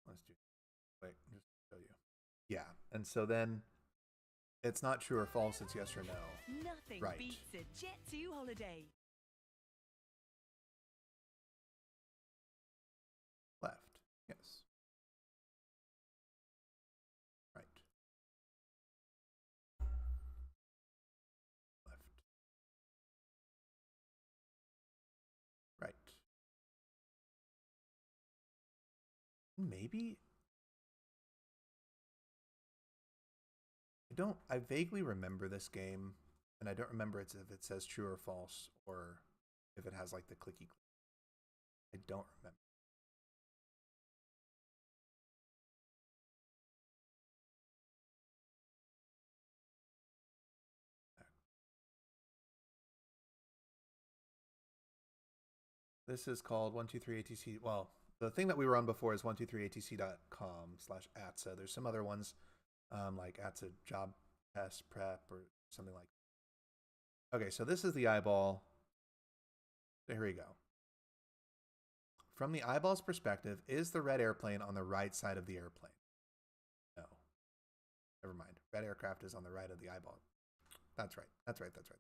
Let's do, wait, just show you. Yeah, and so then it's not true or false, it's yes or no. Nothing Right. beats a Jet2 holiday. Left, yes. Right. Left. Right. Maybe. I vaguely remember this game, and I don't remember if it says true or false, or if it has like the clicky. I don't remember. This is called 123ATC. Well, the thing that we were on before is 123atc.com/ATSA. There's some other ones like ATSA job test prep or something like that. Okay, so this is the eyeball. So here we go. From the eyeball's perspective, is the red airplane on the right side of the airplane? No. Never mind. Red aircraft is on the right of the eyeball. That's right. That's right. That's right.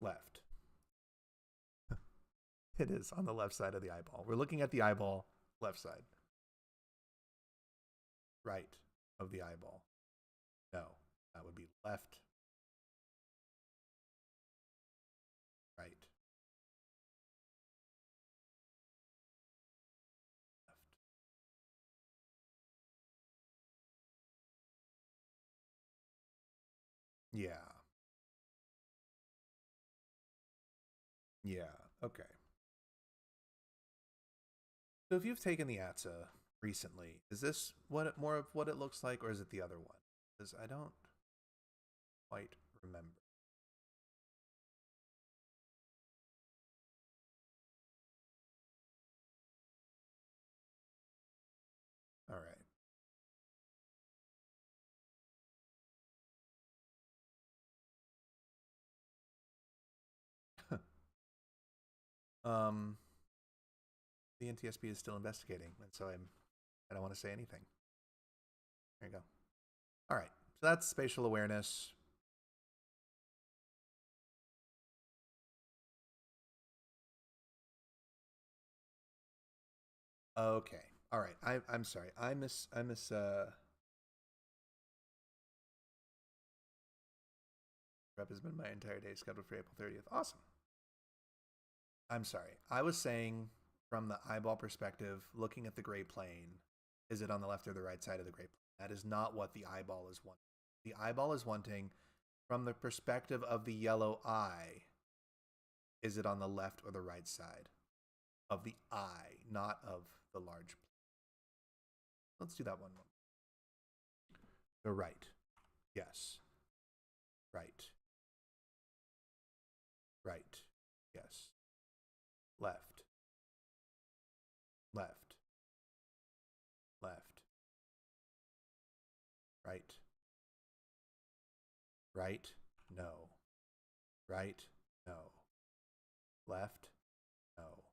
Left. It is on the left side of the eyeball. We're looking at the eyeball, left side. Right of the eyeball. No. That would be left. Right. Left. Yeah. Yeah. Okay. So if you've taken the ATC recently, is this more of what it looks like, or is it the other one? Because I don't quite remember. All right. um, the NTSB is still investigating, and so I don't want to say anything. There you go. All right. So that's spatial awareness. Okay. All right. I'm sorry. I miss Rep has been my entire day scheduled for April 30th. Awesome. I'm sorry. I was saying from the eyeball perspective, looking at the gray plane, is it on the left or the right side of the gray plane? That is not what the eyeball is wanting. The eyeball is wanting, from the perspective of the yellow eye, is it on the left or the right side of the eye, not of the large plane? Let's do that one more. The right. Yes. Right. Right. Yes. Left. Left. Left. Right. Right. No. Right. No. Left. No.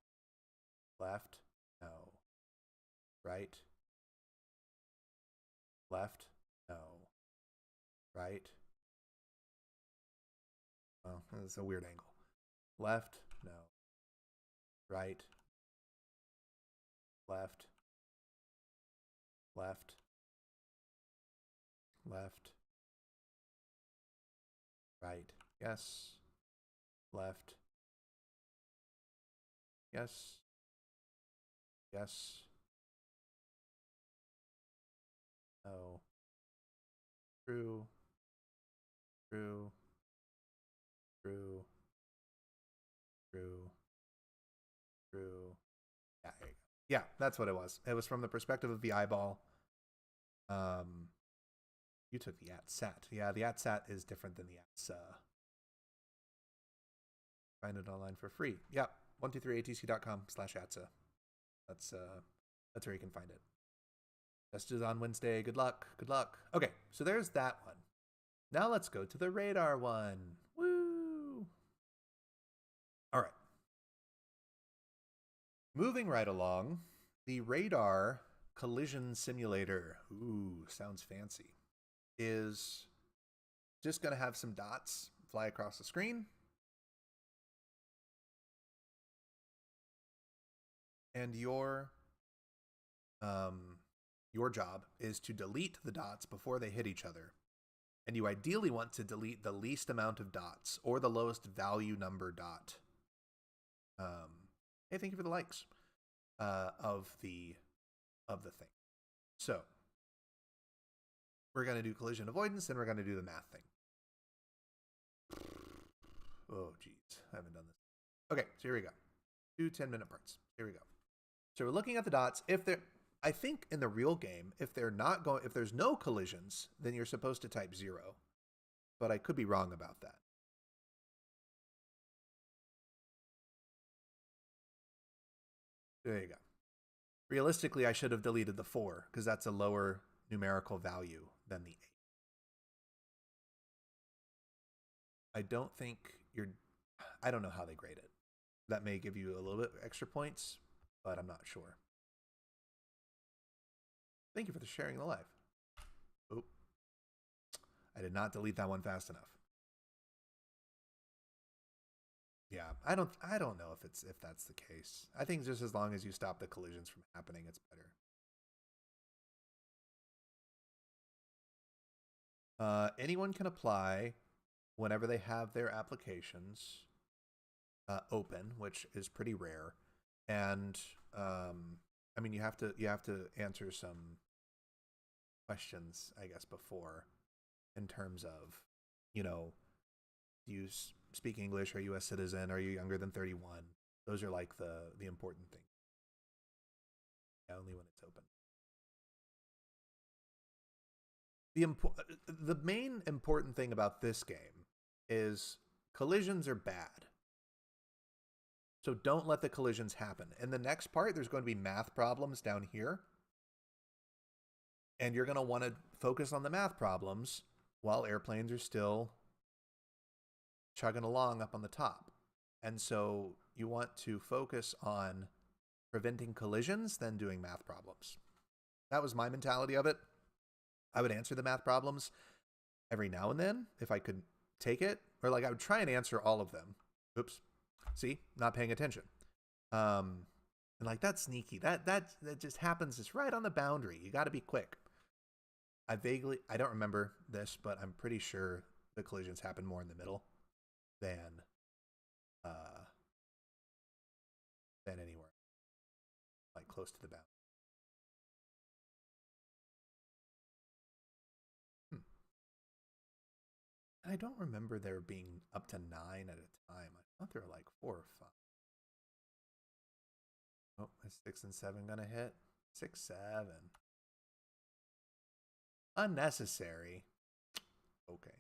Left. No. Right. Left. No. Right. Oh, that's a weird angle. Left. No. Right. Left. Left. Left. Right. Yes. Left. Yes. Yes. No. True. True. True. True. True. Yeah, there you go. Yeah, that's what it was. It was from the perspective of the eyeball. You took the ATSAT. Yeah, the ATSAT is different than the ATSA. Find it online for free. Yep, 123atc.com/ATSA. That's where you can find it. Test is on Wednesday. Good luck. Good luck. Okay, so there's that one. Now let's go to the radar one. Woo! All right. Moving right along, the radar collision simulator. Ooh, sounds fancy. Is just going to have some dots fly across the screen. And your job is to delete the dots before they hit each other. And you ideally want to delete the least amount of dots or the lowest value number dot. Hey, thank you for the likes of the thing. So we're going to do collision avoidance, and we're going to do the math thing. Oh, geez, I haven't done this. Okay, so here we go. 2 10-minute parts. Here we go. So we're looking at the dots. I think in the real game, if there's no collisions, then you're supposed to type 0. But I could be wrong about that. There you go. Realistically, I should have deleted the 4 because that's a lower numerical value than the 8. I don't think you're. I don't know how they grade it. That may give you a little bit extra points, but I'm not sure. Thank you for sharing the live. Oop. I did not delete that one fast enough. Yeah, I don't know if that's the case. I think just as long as you stop the collisions from happening, it's better. Anyone can apply whenever they have their applications open, which is pretty rare. And I mean, you have to answer some questions, I guess, before, in terms of, do you speak English? Are you a citizen? Are you younger than 31? Those are like the important things. Yeah, only when it's open. The main important thing about this game is collisions are bad. So don't let the collisions happen. In the next part, there's going to be math problems down here. And you're going to want to focus on the math problems while airplanes are still chugging along up on the top. And so you want to focus on preventing collisions than doing math problems. That was my mentality of it. I would answer the math problems every now and then if I could take it, or like I would try and answer all of them. Oops. See, not paying attention. And like that's sneaky. That just happens. It's right on the boundary. You got to be quick. I don't remember this, but I'm pretty sure the collisions happen more in the middle than anywhere like close to the boundary. I don't remember there being up to 9 at a time. I thought there were like 4 or 5. Oh, is 6 and 7 gonna hit? 6, 7. Unnecessary. Okay.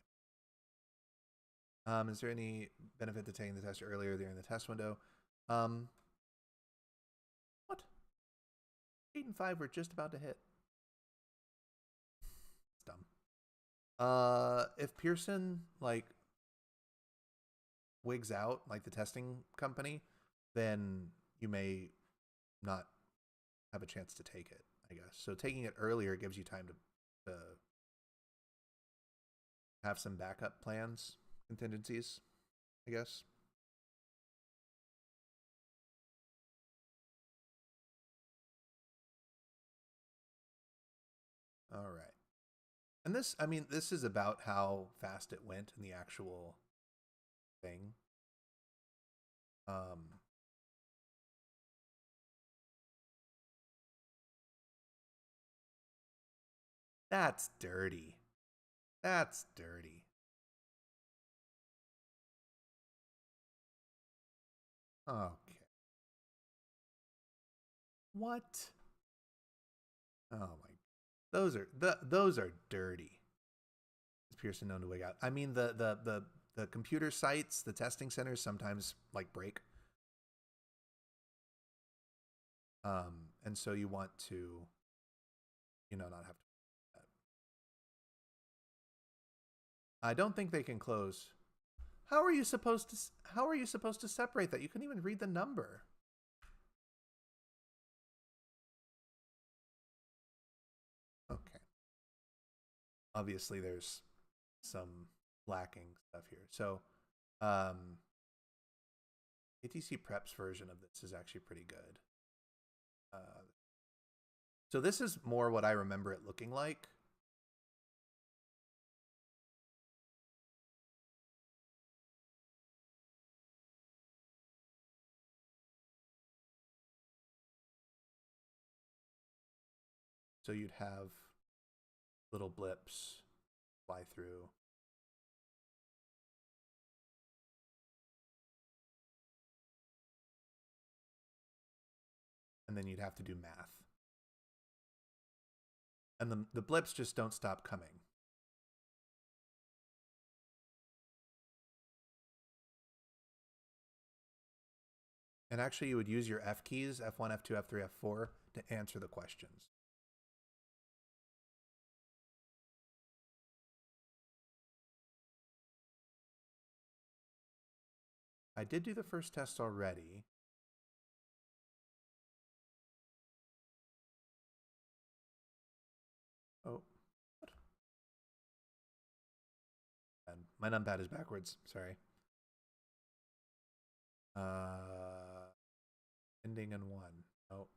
Is there any benefit to taking the test earlier during the test window? What? 8 and 5 were just about to hit. It's dumb. If Pearson like wigs out like the testing company, then you may not have a chance to take it, I guess. So taking it earlier gives you time to have some backup plans, contingencies, I guess. All right. And this, I mean, this is about how fast it went in the actual thing. That's dirty. That's dirty. Okay. What? Oh my. Those are dirty. Is Pearson known to wig out? I mean, the computer sites, the testing centers sometimes like break. And so you want to, not have to. I don't think they can close. How are you supposed to separate that? You couldn't even read the number. Okay. Obviously there's some lacking stuff here. So, ATC Prep's version of this is actually pretty good. So this is more what I remember it looking like. So you'd have little blips fly through. And then you'd have to do math. And the blips just don't stop coming. And actually you would use your F keys, F1, F2, F3, F4, to answer the questions. I did do the first test already. Oh, what? My numpad is backwards. Sorry. Ending in 1. Oh,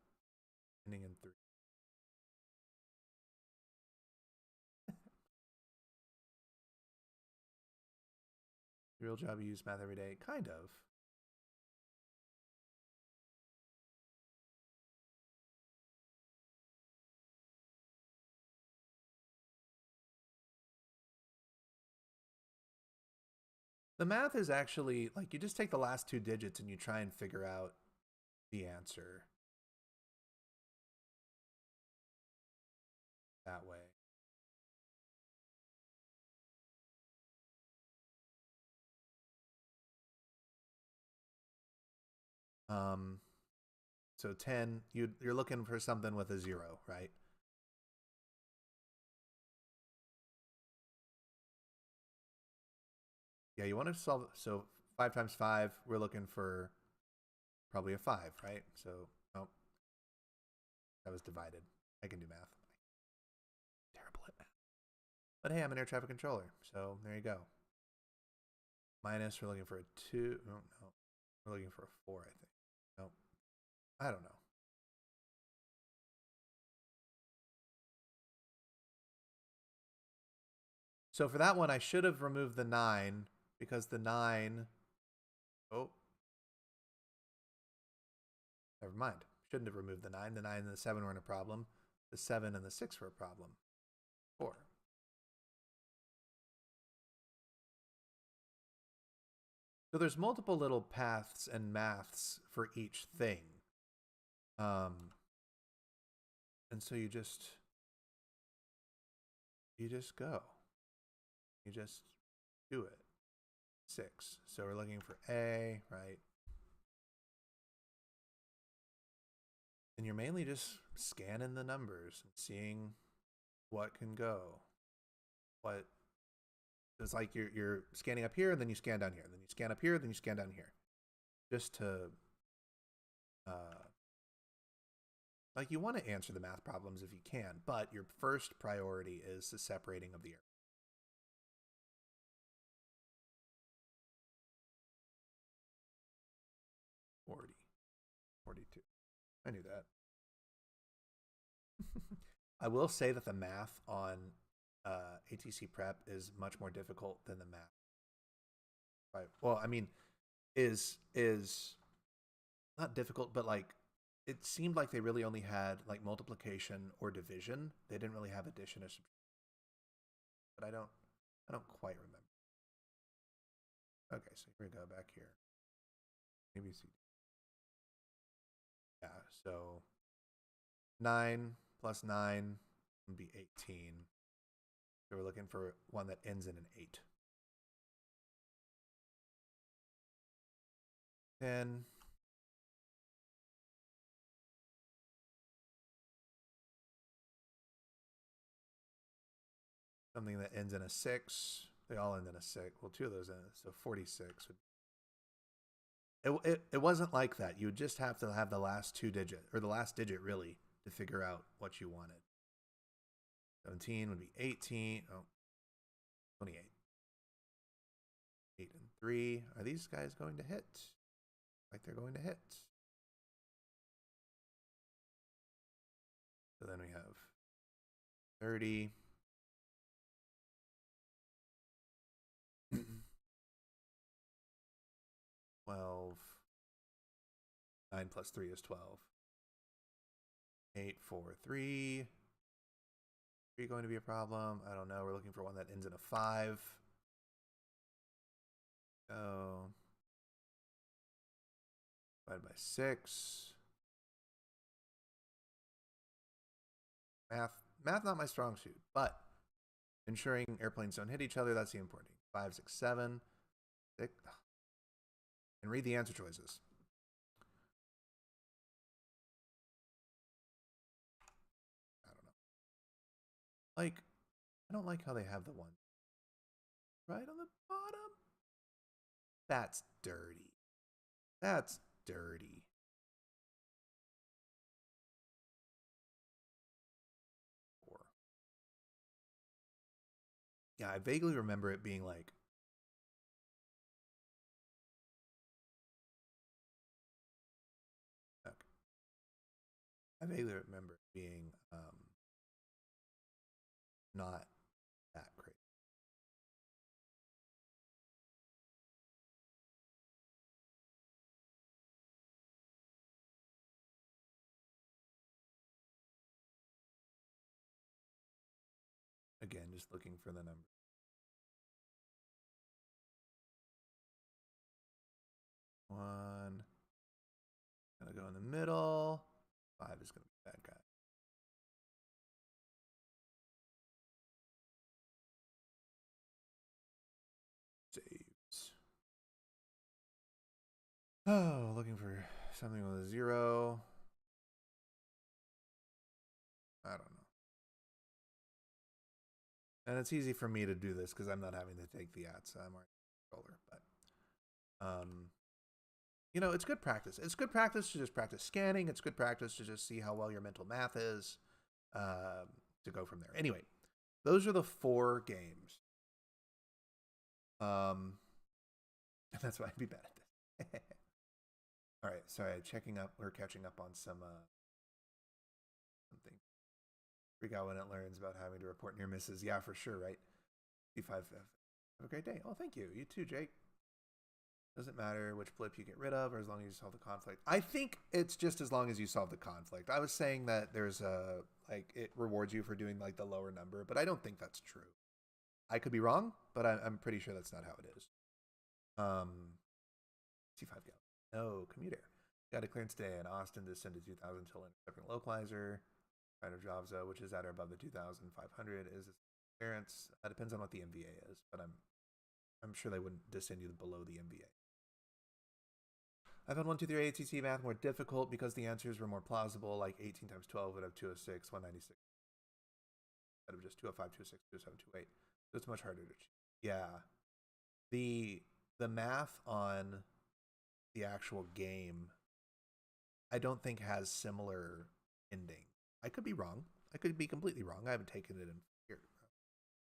ending in 3. Real job, you use math every day. Kind of. The math is actually like you just take the last 2 digits and you try and figure out the answer that way. So 10, you're looking for something with a 0, right? Yeah, you want to solve, so 5 times 5, we're looking for probably a 5, right? So, oh, that was divided. I can do math. Terrible at math. But hey, I'm an air traffic controller, so there you go. Minus, we're looking for a 2. No, no. We're looking for a 4, I think. Nope. I don't know. So for that one, I should have removed the 9 because the 9... Oh. Never mind. Shouldn't have removed the 9. The 9 and the 7 weren't a problem. The 7 and the 6 were a problem. 4. So there's multiple little paths and maths for each thing. And so you just go. You just do it. 6. So we're looking for A, right? And you're mainly just scanning the numbers and seeing what can go. What it's like you're scanning up here and then you scan down here, and then you scan up here, then you scan down here. Just to like you want to answer the math problems if you can, but your first priority is the separating of the air. $40, $42. I knew that. I will say that the math on ATC prep is much more difficult than the math. Right. Well, I mean, is not difficult, but like it seemed like they really only had like multiplication or division. They didn't really have addition or subtraction. But I don't quite remember. Okay, so here we go back here. Maybe see. Yeah, so 9 plus 9 would be 18. So we're looking for one that ends in an 8. 10. Something that ends in a 6. They all end in a 6. Well, 2 of those end. So 46 would. It wasn't like that. You would just have to have the last 2 digits, or the last digit really, to figure out what you wanted. 17 would be 18. Oh, 28. 8 and 3. Are these guys going to hit? Like they're going to hit. So then we have 30. 12. 9 plus 3 is 12. 8, 4, 3. 3 going to be a problem? I don't know. We're looking for one that ends in a 5. So divided by 6. Math not my strong suit, but ensuring airplanes don't hit each other, that's the important thing. 5, 6, 7. 6. And read the answer choices. I don't know. Like, I don't like how they have the one right on the bottom. That's dirty. That's dirty. Four. Yeah, I vaguely remember it being like. Okay. I vaguely remember it being not that great. Again, just looking for the number. One. Gonna go in the middle. 5 is gonna be that guy. Saves. Oh, looking for something with a 0. I don't know. And it's easy for me to do this because I'm not having to take the ATC. I'm already controller, but it's good practice. It's good practice to just practice scanning. It's good practice to just see how well your mental math is, to go from there. Anyway, those are the 4 games. And that's why I'd be bad at this. All right, sorry, we're catching up on something. Freak out when it learns about having to report near misses. Yeah, for sure, right? B5F. Have a great day. Oh, thank you. You too, Jake. Doesn't matter which blip you get rid of, or as long as you solve the conflict. I think it's just as long as you solve the conflict. I was saying that there's it rewards you for doing like the lower number, but I don't think that's true. I could be wrong, but I'm pretty sure that's not how it is. C5 gallon. No, commuter. Got a clearance today in Austin to send to 2,000 till intercepting localizer. Right of Javza, which is at or above the 2,500, is clearance. That depends on what the MVA is, but I'm sure they wouldn't descend you below the MVA. I found 1, 2, 3 ATC math more difficult because the answers were more plausible, like 18 times 12 would have 206, 196. Instead of just 205, 206, 207, 208. So it's much harder to achieve. Yeah. The math on the actual game, I don't think has similar ending. I could be wrong. I could be completely wrong. I haven't taken it in years.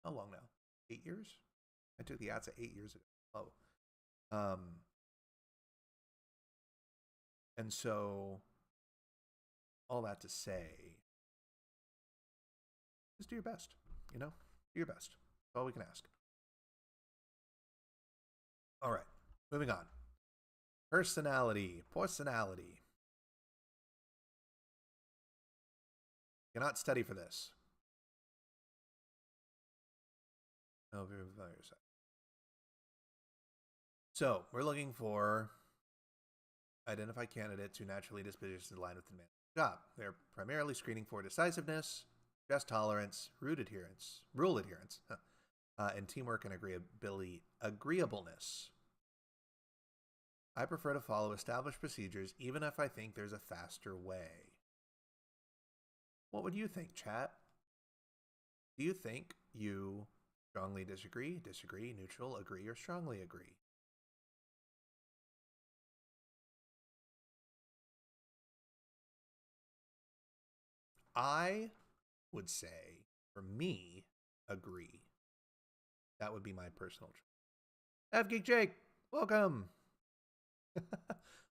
How long now? 8 years? I took the ATSA 8 years ago. Oh. And so, all that to say, just do your best. Do your best. That's all we can ask. All right, moving on. Personality. Cannot study for this. No, so we're looking for identify candidates who naturally dispositions align with the demand of the job. They're primarily screening for decisiveness, stress tolerance, rule adherence, and teamwork and agreeableness. I prefer to follow established procedures, even if I think there's a faster way. What would you think, chat? Do you think you strongly disagree, neutral, agree, or strongly agree? I would say, for me, agree. That would be my personal choice. F Geek Jake, welcome.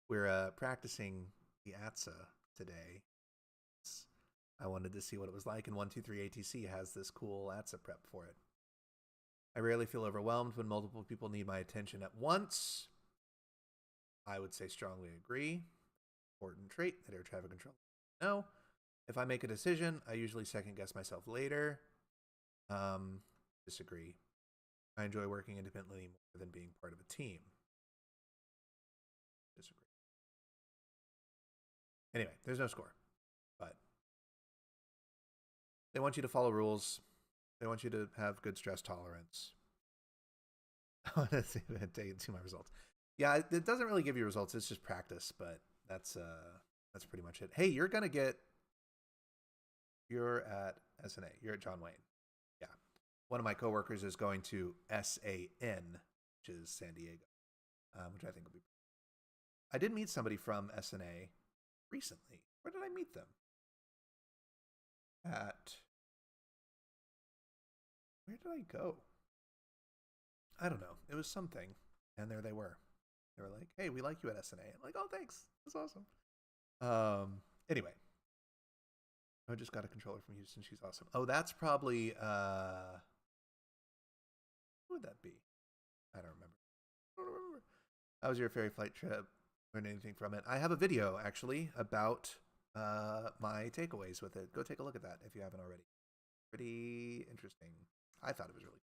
We're practicing the ATSA today. I wanted to see what it was like, and 123 ATC has this cool ATSA prep for it. I rarely feel overwhelmed when multiple people need my attention at once. I would say strongly agree. Important trait that air traffic control. No. If I make a decision, I usually second guess myself later. Disagree. I enjoy working independently more than being part of a team. Disagree. Anyway, there's no score, but they want you to follow rules. They want you to have good stress tolerance. I want to see my results. Yeah, it doesn't really give you results. It's just practice, but that's pretty much it. Hey, you're at SNA. You're at John Wayne. Yeah. One of my coworkers is going to SAN, which is San Diego, which I think will be. I did meet somebody from SNA recently. Where did I meet them? Where did I go? I don't know. It was something. And there they were. They were like, hey, we like you at SNA. I'm like, oh, thanks. That's awesome. Anyway. I just got a controller from Houston. She's awesome. Oh, that's probably, who would that be? I don't remember. How was your ferry flight trip? Learned anything from it? I have a video, actually, about my takeaways with it. Go take a look at that if you haven't already. Pretty interesting. I thought it was really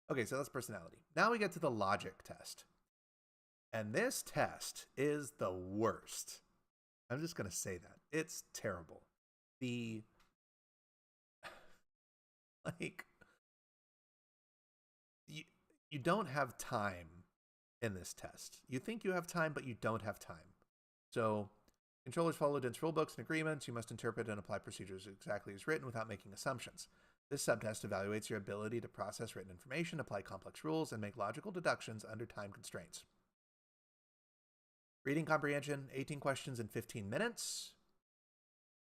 cool. Okay, so that's personality. Now we get to the logic test. And this test is the worst. I'm just going to say that. It's terrible. You don't have time in this test. You think you have time, but you don't have time. So controllers follow dense rulebooks and agreements. You must interpret and apply procedures exactly as written without making assumptions. This subtest evaluates your ability to process written information, apply complex rules, and make logical deductions under time constraints. Reading comprehension, 18 questions in 15 minutes.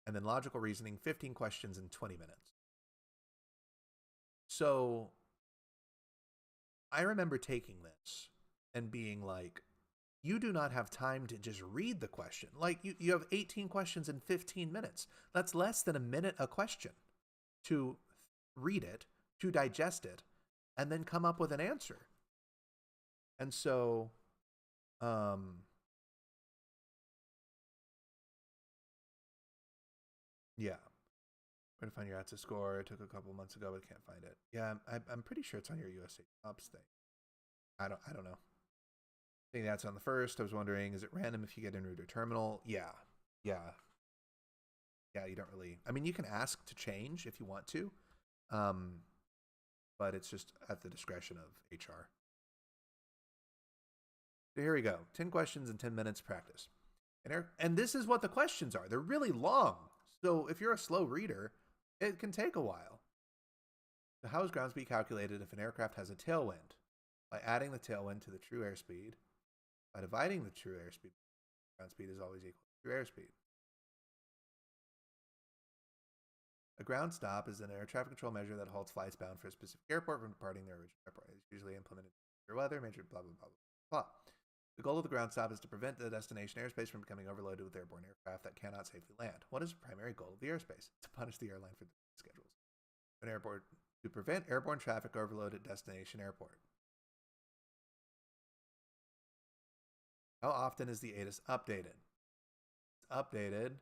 And then logical reasoning, 15 questions in 20 minutes. So I remember taking this and being like, you do not have time to just read the question. Like, you have 18 questions in 15 minutes. That's less than a minute a question to read it, to digest it, and then come up with an answer. And so, yeah. Where to find your ATC score? It took a couple months ago, but can't find it. Yeah, I'm pretty sure it's on your USA Jobs thing. I don't know. I think that's on the first. I was wondering, is it random if you get en route or terminal? Yeah. You don't really. I mean, you can ask to change if you want to, but it's just at the discretion of HR. So here we go. 10 questions in 10 minutes practice. And this is what the questions are. They're really long. So if you're a slow reader, it can take a while. So how is ground speed calculated if an aircraft has a tailwind? By adding the tailwind to the true airspeed. By dividing the true airspeed, ground speed is always equal to true airspeed. A ground stop is an air traffic control measure that halts flights bound for a specific airport from departing their original airport. It's usually implemented in weather, measured blah, blah, blah, blah, blah. The goal of the ground stop is to prevent the destination airspace from becoming overloaded with airborne aircraft that cannot safely land. What is the primary goal of the airspace? To punish the airline for the schedules. An airport to prevent airborne traffic overload at destination airport. How often is the ATIS updated? It's updated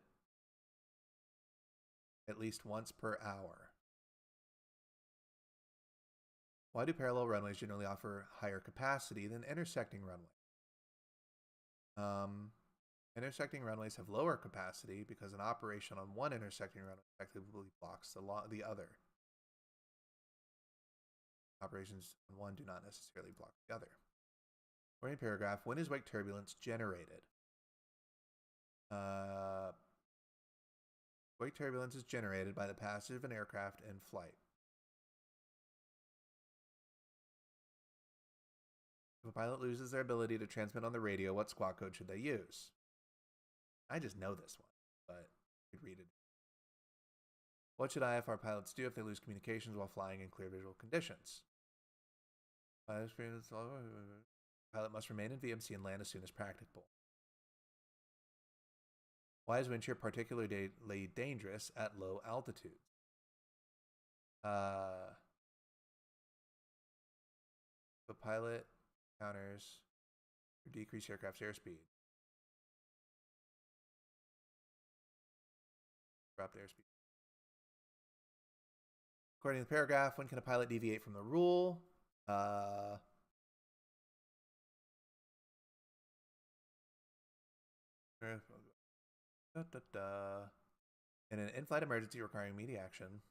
at least once per hour. Why do parallel runways generally offer higher capacity than intersecting runways? Intersecting runways have lower capacity because an operation on one intersecting runway effectively blocks the other. Operations on one do not necessarily block the other. According to paragraph, when is wake turbulence generated? Wake turbulence is generated by the passage of an aircraft in flight. If a pilot loses their ability to transmit on the radio, what squawk code should they use? I just know this one, but I could read it. What should IFR pilots do if they lose communications while flying in clear visual conditions? Pilot must remain in VMC and land as soon as practicable. Why is wind shear particularly dangerous at low altitudes? The pilot counters or decrease aircraft's airspeed. Drop the airspeed. According to the paragraph, when can a pilot deviate from the rule? In an in-flight emergency requiring immediate action.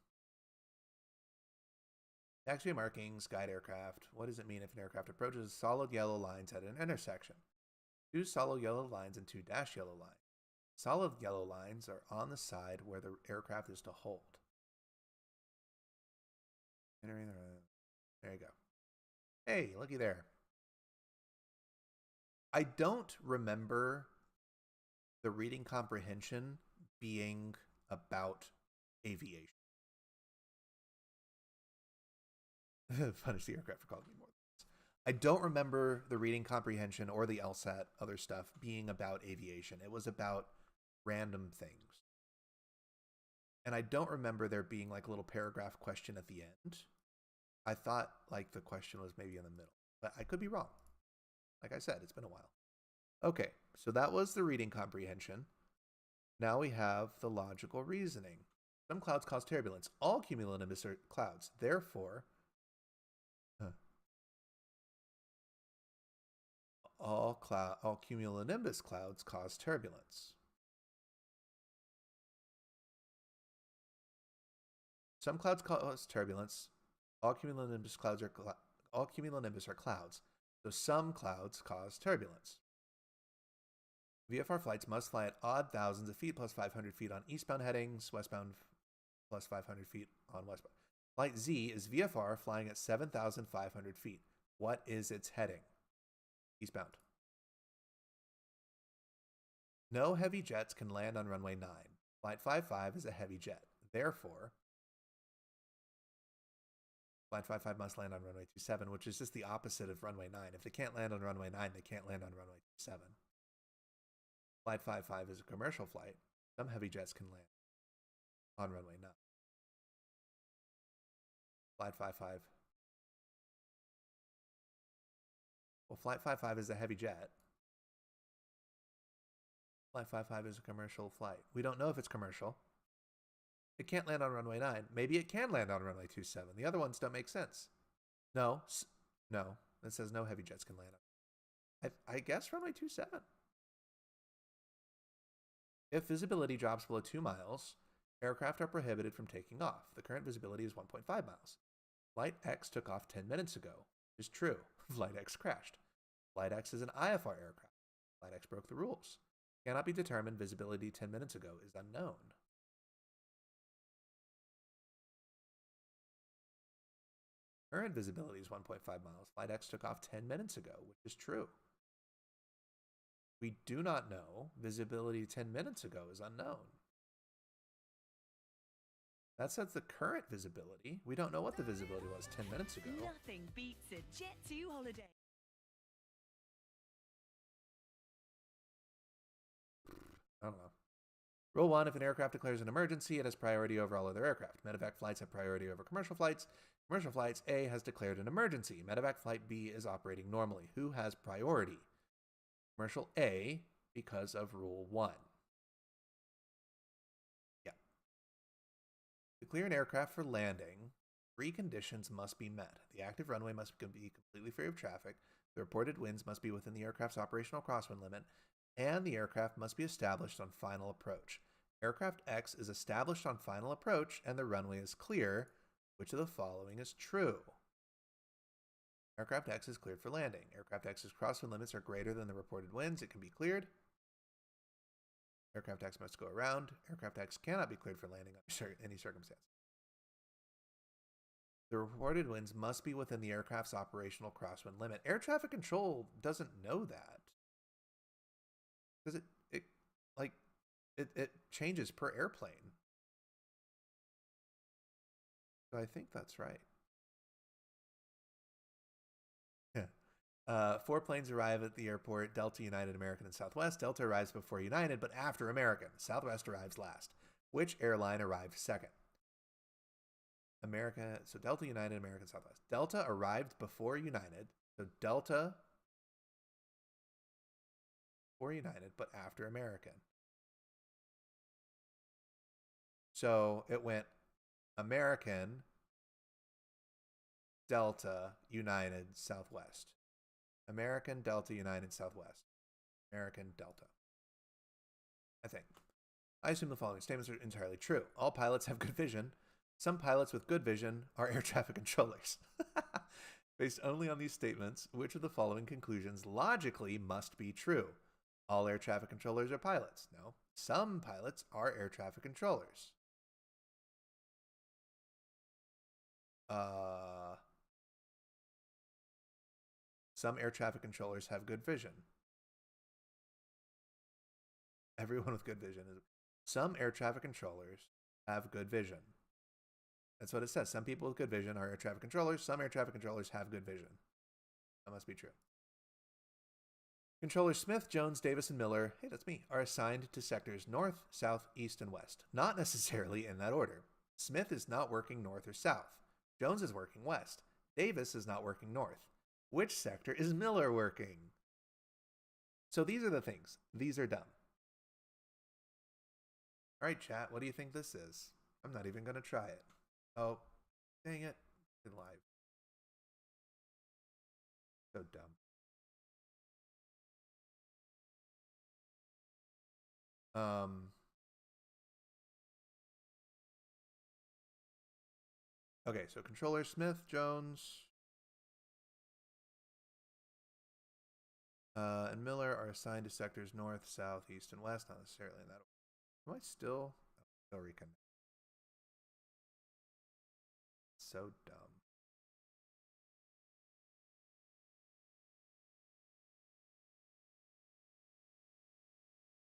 Taxiway markings guide aircraft. What does it mean if an aircraft approaches solid yellow lines at an intersection? 2 solid yellow lines and 2 dash yellow lines. Solid yellow lines are on the side where the aircraft is to hold. Entering the... There you go. Hey, looky there. I don't remember the reading comprehension being about aviation. Punish the aircraft for calling me more. I don't remember the reading comprehension or the LSAT other stuff being about aviation. It was about random things. And I don't remember there being like a little paragraph question at the end. I thought like the question was maybe in the middle, but I could be wrong. Like I said, it's been a while. Okay, so that was the reading comprehension. Now we have the logical reasoning. Some clouds cause turbulence. All cumulonimbus are clouds. Therefore, all cumulonimbus clouds cause turbulence. Some clouds cause turbulence. All cumulonimbus are clouds. So some clouds cause turbulence. VFR flights must fly at odd thousands of feet plus 500 feet on eastbound headings, westbound plus 500 feet on westbound. Flight Z is VFR flying at 7,500 feet. What is its heading? Eastbound. No heavy jets can land on runway 9. Flight 55 is a heavy jet. Therefore, Flight 55 must land on runway 27, which is just the opposite of runway 9. If they can't land on runway 9, they can't land on runway 27. Flight 55 is a commercial flight. Some heavy jets can land on runway 9. Flight 55. Well, Flight 55 is a heavy jet. Flight 55 is a commercial flight. We don't know if it's commercial. It can't land on runway 9. Maybe it can land on runway 27. The other ones don't make sense. No. It says no heavy jets can land on. I guess runway 27. If visibility drops below 2 miles, aircraft are prohibited from taking off. The current visibility is 1.5 miles. Flight X took off 10 minutes ago. It's true. Flight X crashed. Flight X is an IFR aircraft. Flight X broke the rules. Cannot be determined. Visibility 10 minutes ago is unknown. Current visibility is 1.5 miles. Flight X took off 10 minutes ago, which is true. We do not know. Visibility 10 minutes ago is unknown. That says the current visibility. We don't know what the visibility was 10 minutes ago. Nothing beats a Jet2 holiday. I don't know. Rule 1, if an aircraft declares an emergency, it has priority over all other aircraft. Medevac flights have priority over commercial flights. Commercial flights, A has declared an emergency. Medevac flight B is operating normally. Who has priority? Commercial A, because of Rule 1. Yeah. To clear an aircraft for landing, 3 conditions must be met. The active runway must be completely free of traffic. The reported winds must be within the aircraft's operational crosswind limit. And the aircraft must be established on final approach. Aircraft X is established on final approach and the runway is clear. Which of the following is true? Aircraft X is cleared for landing. Aircraft X's crosswind limits are greater than the reported winds. It can be cleared. Aircraft X must go around. Aircraft X cannot be cleared for landing under any circumstance. The reported winds must be within the aircraft's operational crosswind limit. Air traffic control doesn't know that. Because it changes per airplane. So I think that's right. Yeah. 4 planes arrive at the airport: Delta, United, American, and Southwest. Delta arrives before United, but after American. Southwest arrives last. Which airline arrived second? America. So Delta, United, American, Southwest. Delta arrived before United. So Delta before United, but after American. So it went American, Delta, United, Southwest. American, Delta, United, Southwest. American, Delta. I think. I assume the following statements are entirely true. All pilots have good vision. Some pilots with good vision are air traffic controllers. Based only on these statements, which of the following conclusions logically must be true? All air traffic controllers are pilots. No. Some pilots are air traffic controllers. Some air traffic controllers have good vision. Everyone with good vision is. Some air traffic controllers have good vision. That's what it says. Some people with good vision are air traffic controllers. Some air traffic controllers have good vision. That must be true. Controllers Smith, Jones, Davis, and Miller, hey, that's me, are assigned to sectors north, south, east, and west. Not necessarily in that order. Smith is not working north or south. Jones is working west. Davis is not working north. Which sector is Miller working? So these are the things. These are dumb. All right, chat, what do you think this is? I'm not even going to try it. Oh, dang it. In live. So dumb. Okay, so controller Smith, Jones, and Miller are assigned to sectors north, south, east, and west. Not necessarily in that order. Am I still reconnect? So dumb.